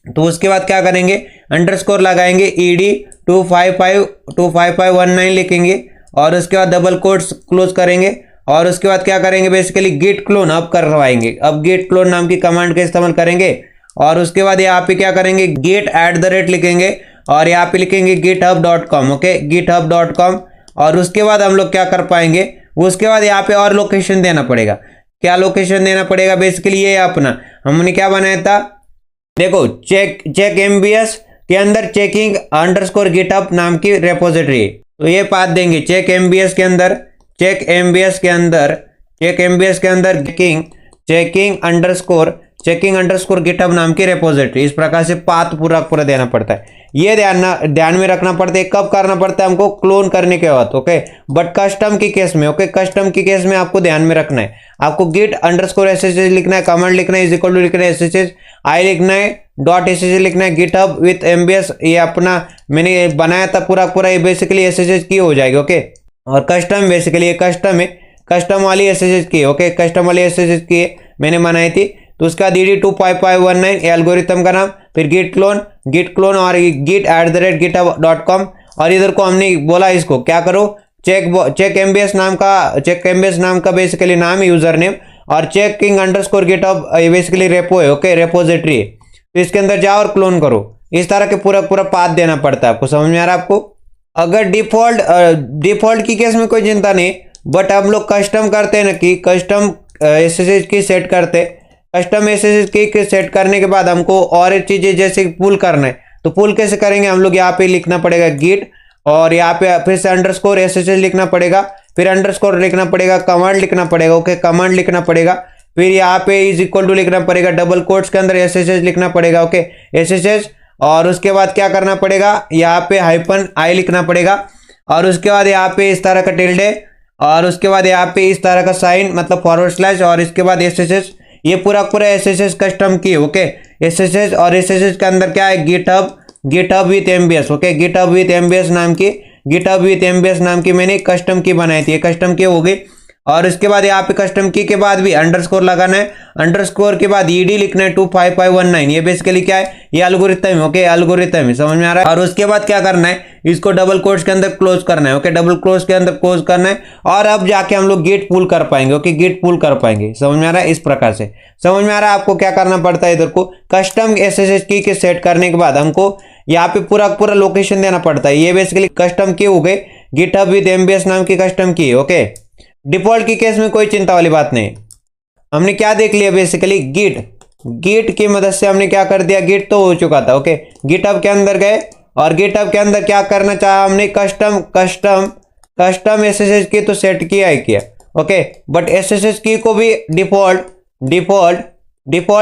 तो उसके बाद क्या करेंगे, अंडरस्कोर लगाएंगे, ईडी 25519 लिखेंगे, और उसके बाद डबल कोट्स क्लोज करेंगे, और उसके बाद क्या करेंगे, बेसिकली गिट क्लोन अब करवाएंगे। अब गिट क्लोन नाम की कमांड का इस्तेमाल करेंगे, और उसके बाद यहाँ पे क्या करेंगे, गेट @ लिखेंगे, और यहाँ पे लिखेंगे github.com। Okay, github.com। और उसके बाद हम लोग क्या कर पाएंगे, उसके बाद यहाँ पे और लोकेशन देना पड़ेगा। क्या लोकेशन देना पड़ेगा, बेसिकली ये अपना हमने क्या बनाया था, देखो, चेक एमबीएस के अंदर चेकिंग अंडरस्कोर गिटहब नाम की रेपोजिटरी। तो ये पाथ देंगे चेक एमबीएस के अंदर, चेक एमबीएस के अंदर चेकिंग अंडरस्कोर गिटहब नाम की रेपोजिटरी। इस प्रकार से पाथ पूरा देना पड़ता है। ये ध्यान में रखना पड़ता है। कब करना पड़ता है हमको, क्लोन करने के बाद। ओके, बट कस्टम की केस में, ओके, कस्टम की केस में आपको ध्यान में रखना है, आपको गिट अंडरस्कोर एसएसएच लिखना है, कमांड लिखना है, इज इक्वल टू लिखना है, एसएसएच आई लिखना है, डॉट एसएसएच लिखना है, गिटहब विथ एमबीएस। ये अपना मैंने बनाया था पूरा, ये बेसिकली एसएसएच की हो जाएगी। ओके, और कस्टम बेसिकली ये कस्टम है, कस्टम वाली एसएसएच की। ओके, कस्टम वाली एसएसएच की मैंने बनाई थी। तो उसका डी 25519 एल्गोरिथम का नाम, फिर गिट क्लोन और गिट @github.com। और इधर को हमने बोला इसको क्या करो, चेक एमबीएस नाम का बेसिकली नाम है, यूजर नेम, और checking underscore GitHub basically repo है। ओके, रेपोजिटरी है। तो इसके अंदर जाओ और क्लोन करो। इस तरह के पूरा पाथ देना पड़ता है आपको, समझ में आ रहा है आपको। अगर डिफॉल्ट की केस में कोई चिंता नहीं, बट हम लोग कस्टम करते हैं ना, कि कस्टम एसएसएच की सेट करते, कस्टम एसएसएच की सेट करने के बाद हमको और चीजें जैसे पुल करना है, तो पुल कैसे करेंगे, हम लोग यहाँ पे लिखना पड़ेगा गिट, और यहाँ पे फिर से अंडरस्कोर एसएसएच लिखना पड़ेगा, फिर अंडरस्कोर लिखना पड़ेगा, कमांड लिखना पड़ेगा। ओके, कमांड लिखना पड़ेगा, फिर यहाँ पे इज इक्वल टू लिखना पड़ेगा, डबल कोट्स के अंदर एसएसएच लिखना पड़ेगा। ओके, एसएसएच, और उसके बाद क्या करना पड़ेगा, यहाँ पे हाइपन आई लिखना पड़ेगा, और उसके बाद यहाँ पे इस तरह का टिल्डे, और उसके बाद यहाँ पे इस तरह का साइन, मतलब फॉरवर्ड स्लैश, और इसके बाद एसएसएच। ये पूरा एसएसएच कस्टम की। ओके, एसएसएच, और एसएसएच के अंदर क्या है, GitHub with MBS. Okay, GitHub with MBS नाम की मैंने कस्टम की बनाई थी, कस्टम की हो गई। और इसके बाद यहाँ पे कस्टम की के बाद भी अंडरस्कोर लगाना है, अंडरस्कोर के बाद ईडी लिखना है 25519। ये बेसिकली क्या है, ये एल्गोरिथम है। ओके, एल्गोरिथम है, समझ में आ रहा है। और उसके बाद क्या करना है, इसको डबल कोट्स के अंदर क्लोज करना है। ओके, डबल कोट्स के अंदर क्लोज करना है, और अब जाके हम लोग गेट पुल कर पाएंगे। ओके, गेट पुल कर पाएंगे, समझ में आ रहा है। इस प्रकार से समझ में आ रहा है आपको क्या करना पड़ता है। इधर को कस्टम एसएसएच की के सेट करने के बाद हमको यहाँ पे पूरा लोकेशन देना पड़ता है। ये बेसिकली कस्टम की हो गई, गिटहब विद एमबीएस नाम की कस्टम की। ओके, डिफॉल्ट की केस में कोई चिंता वाली बात नहीं। हमने क्या देख लिया, बेसिकली गिट की मदद से हमने क्या कर दिया, गिट तो हो चुका था। ओके, गिटहब के अंदर गए, और गिटहब के अंदर क्या करना चाहा हमने, कस्टम एसएसएच की तो सेट किया ही किया। ओके, बट एसएसएच की को भी डिफॉल्ट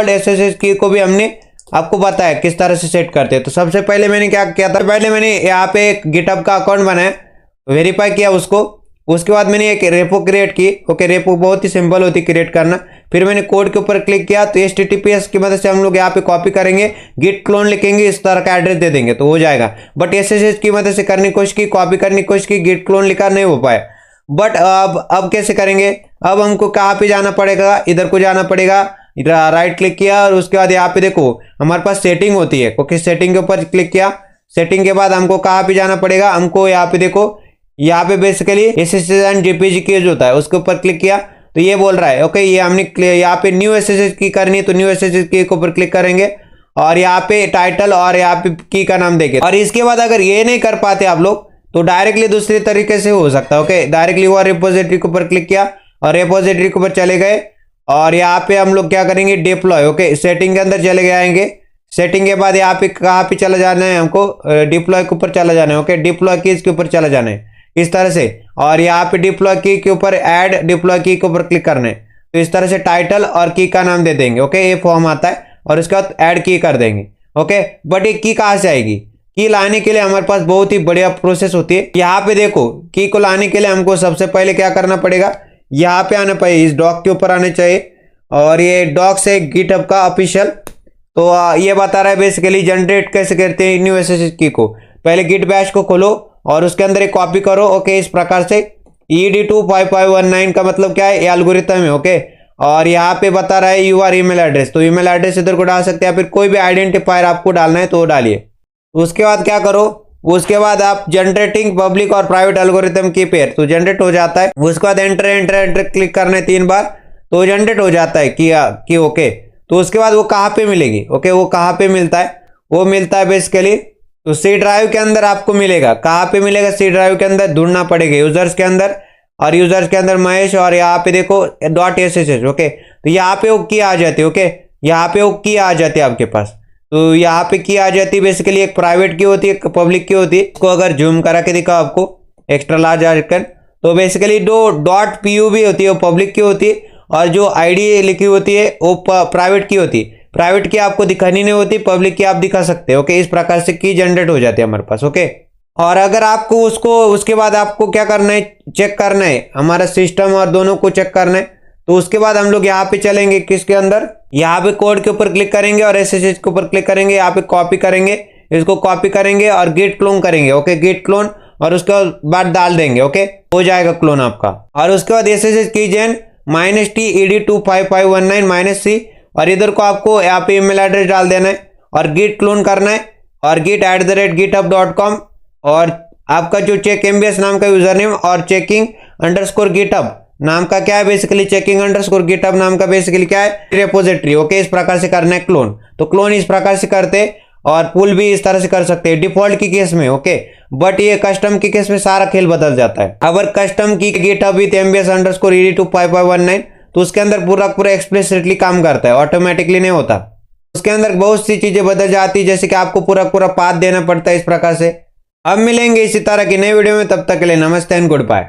एसएसएच की को भी हमने आपको बताया किस तरह से सेट करते हैं। तो सबसे पहले मैंने क्या किया था, पहले मैंने यहाँ पे एक गिटहब का अकाउंट बनाया, वेरीफाई किया उसको। उसके बाद मैंने एक रेपो क्रिएट की। ओके, रेपो बहुत ही सिंपल होती है क्रिएट करना। फिर मैंने कोड के ऊपर क्लिक किया, तो HTTPS की मदद से हम लोग यहाँ पे कॉपी करेंगे, गिट क्लोन लिखेंगे, इस तरह का एड्रेस दे देंगे तो हो जाएगा। बट SSH की मदद से करने की कोशिश की, कॉपी करने की कोशिश की, गिट क्लोन लिखा, नहीं हो पाया। बट अब कैसे करेंगे, अब हमको कहाँ पे जाना पड़ेगा, इधर को जाना पड़ेगा, राइट क्लिक किया, और उसके बाद यहाँ पे देखो हमारे पास सेटिंग होती है। ओके, सेटिंग के ऊपर क्लिक किया। सेटिंग के बाद हमको कहाँ पे जाना पड़ेगा, हमको यहाँ पे देखो, यहाँ पे बेसिकली SSH एंड JPG की जो होता है उसके ऊपर क्लिक किया, तो ये बोल रहा है ओके, ये हमने यहाँ पे न्यू SSH की करनी है, तो न्यू SSH की के ऊपर क्लिक करेंगे, और यहाँ पे टाइटल और यहाँ पे की का नाम देंगे। और इसके बाद अगर ये नहीं कर पाते आप लोग, तो डायरेक्टली दूसरी तरीके से हो सकता है। ओके, डायरेक्टली वो रिपोजिटरी के ऊपर क्लिक किया और रिपोजिटरी के ऊपर चले गए और यहाँ पे हम लोग क्या करेंगे, डिप्लॉय। ओके, सेटिंग के अंदर चले आएंगे। सेटिंग के बाद यहाँ पे कहाँ पे चला जाना है, हमको डिप्लॉय के ऊपर चला जाना है। ओके, डिप्लॉय कीज के ऊपर चला जाना है इस तरह से, और यहाँ पे डिप्लॉय की के ऊपर ऐड डिप्लॉय की के ऊपर क्लिक करना है। तो इस तरह से टाइटल और की का नाम दे देंगे। ओके, ये फॉर्म आता है और उसके बाद ऐड की कर देंगे। ओके, बट ये की कहाँ से आएगी, की लाने के लिए हमारे पास बहुत ही बढ़िया प्रोसेस होती है। यहाँ पे देखो, की को लाने के लिए हमको सबसे पहले क्या करना पड़ेगा, यहाँ पे आना पड़ेगा, इस डॉक के ऊपर आने चाहिए और ये डॉक से गिटहब का ऑफिशियल। तो ये बता रहा है बेसिकली जनरेट कैसे करते हैं न्यू एसएसएच की को। पहले गिट बैश को खोलो और उसके अंदर एक कॉपी करो। ओके, इस प्रकार से ED25519 का मतलब क्या है, ये एल्गोरिथम है। ओके, और यहाँ पे बता रहा है यूआर ईमेल एड्रेस, तो ईमेल एड्रेस इधर को डाल सकते हैं, फिर कोई भी आइडेंटिफायर आपको डालना है तो डालिए। उसके बाद क्या करो, उसके बाद आप जनरेटिंग पब्लिक और प्राइवेट एल्गोरिथम की पेयर, तो जनरेट हो जाता है। उसके बाद एंटर एंटर एंटर क्लिक करना है 3 बार, तो जनरेट हो जाता है कि ओके। तो उसके बाद वो कहाँ पे मिलेगी, ओके, वो कहाँ पे मिलता है, वो मिलता है बेसिकली तो सी ड्राइव के अंदर आपको मिलेगा। कहाँ पे मिलेगा, सी ड्राइव के अंदर ढूंढना पड़ेगा यूजर्स के अंदर, और यूजर्स के अंदर महेश, और यहाँ पे देखो .ssh। ओके, तो यहाँ पे वो की आ जाती है। ओके, यहाँ पे वो की आ जाती है आपके पास, तो यहाँ पे की आ जाती है। बेसिकली एक प्राइवेट की होती है, एक पब्लिक की होती है। इसको अगर जूम करा के दिखाओ आपको एक्स्ट्रा लार्ज आइकन, तो बेसिकली जो .pub होती है वो पब्लिक की होती है, और जो आईडी लिखी होती है वो प्राइवेट की होती है। प्राइवेट की आपको दिखानी नहीं होती, पब्लिक की आप दिखा सकते हो। ओके, इस प्रकार से की जनरेट हो जाती है हमारे पास। ओके, और अगर आपको उसके बाद आपको क्या करना है, चेक करना है हमारा सिस्टम और दोनों को चेक करना है, तो उसके बाद हम लोग यहाँ पे चलेंगे किसके अंदर, यहाँ पे कोड के ऊपर क्लिक करेंगे और एसएसएच के ऊपर क्लिक करेंगे। यहाँ पे कॉपी करेंगे, इसको कॉपी करेंगे और गिट क्लोन करेंगे। ओके, गिट क्लोन, और उसके बाद डाल देंगे। ओके, हो जाएगा क्लोन आपका। और उसके बाद एसएसएच कीजेन -t ED25519 -c, और इधर को आपको यहाँ पे ईमेल एड्रेस डाल देना है और गिट क्लोन करना है और git@github.com, और आपका जो चेक MBS नाम का यूजर नेम और checking_github नाम का क्या है, बेसिकली checking_github नाम का बेसिकली क्या है, रेपोजिटरी। ओके, इस प्रकार से करना है क्लोन। तो क्लोन इस प्रकार से करते, और पुल भी इस तरह से कर सकते हैं डिफॉल्ट की केस में। ओके, बट ये कस्टम की केस में सारा खेल बदल जाता है। अगर कस्टम की गिटहब विद MBS_ ED25519, तो उसके अंदर पूरा एक्सप्लिसिटली काम करता है, ऑटोमेटिकली नहीं होता। उसके अंदर बहुत सी चीजें बदल जाती है, जैसे कि आपको पूरा पाथ देना पड़ता है इस प्रकार से। अब मिलेंगे इसी तरह की नई वीडियो में, तब तक के लिए नमस्ते एंड गुड बाय।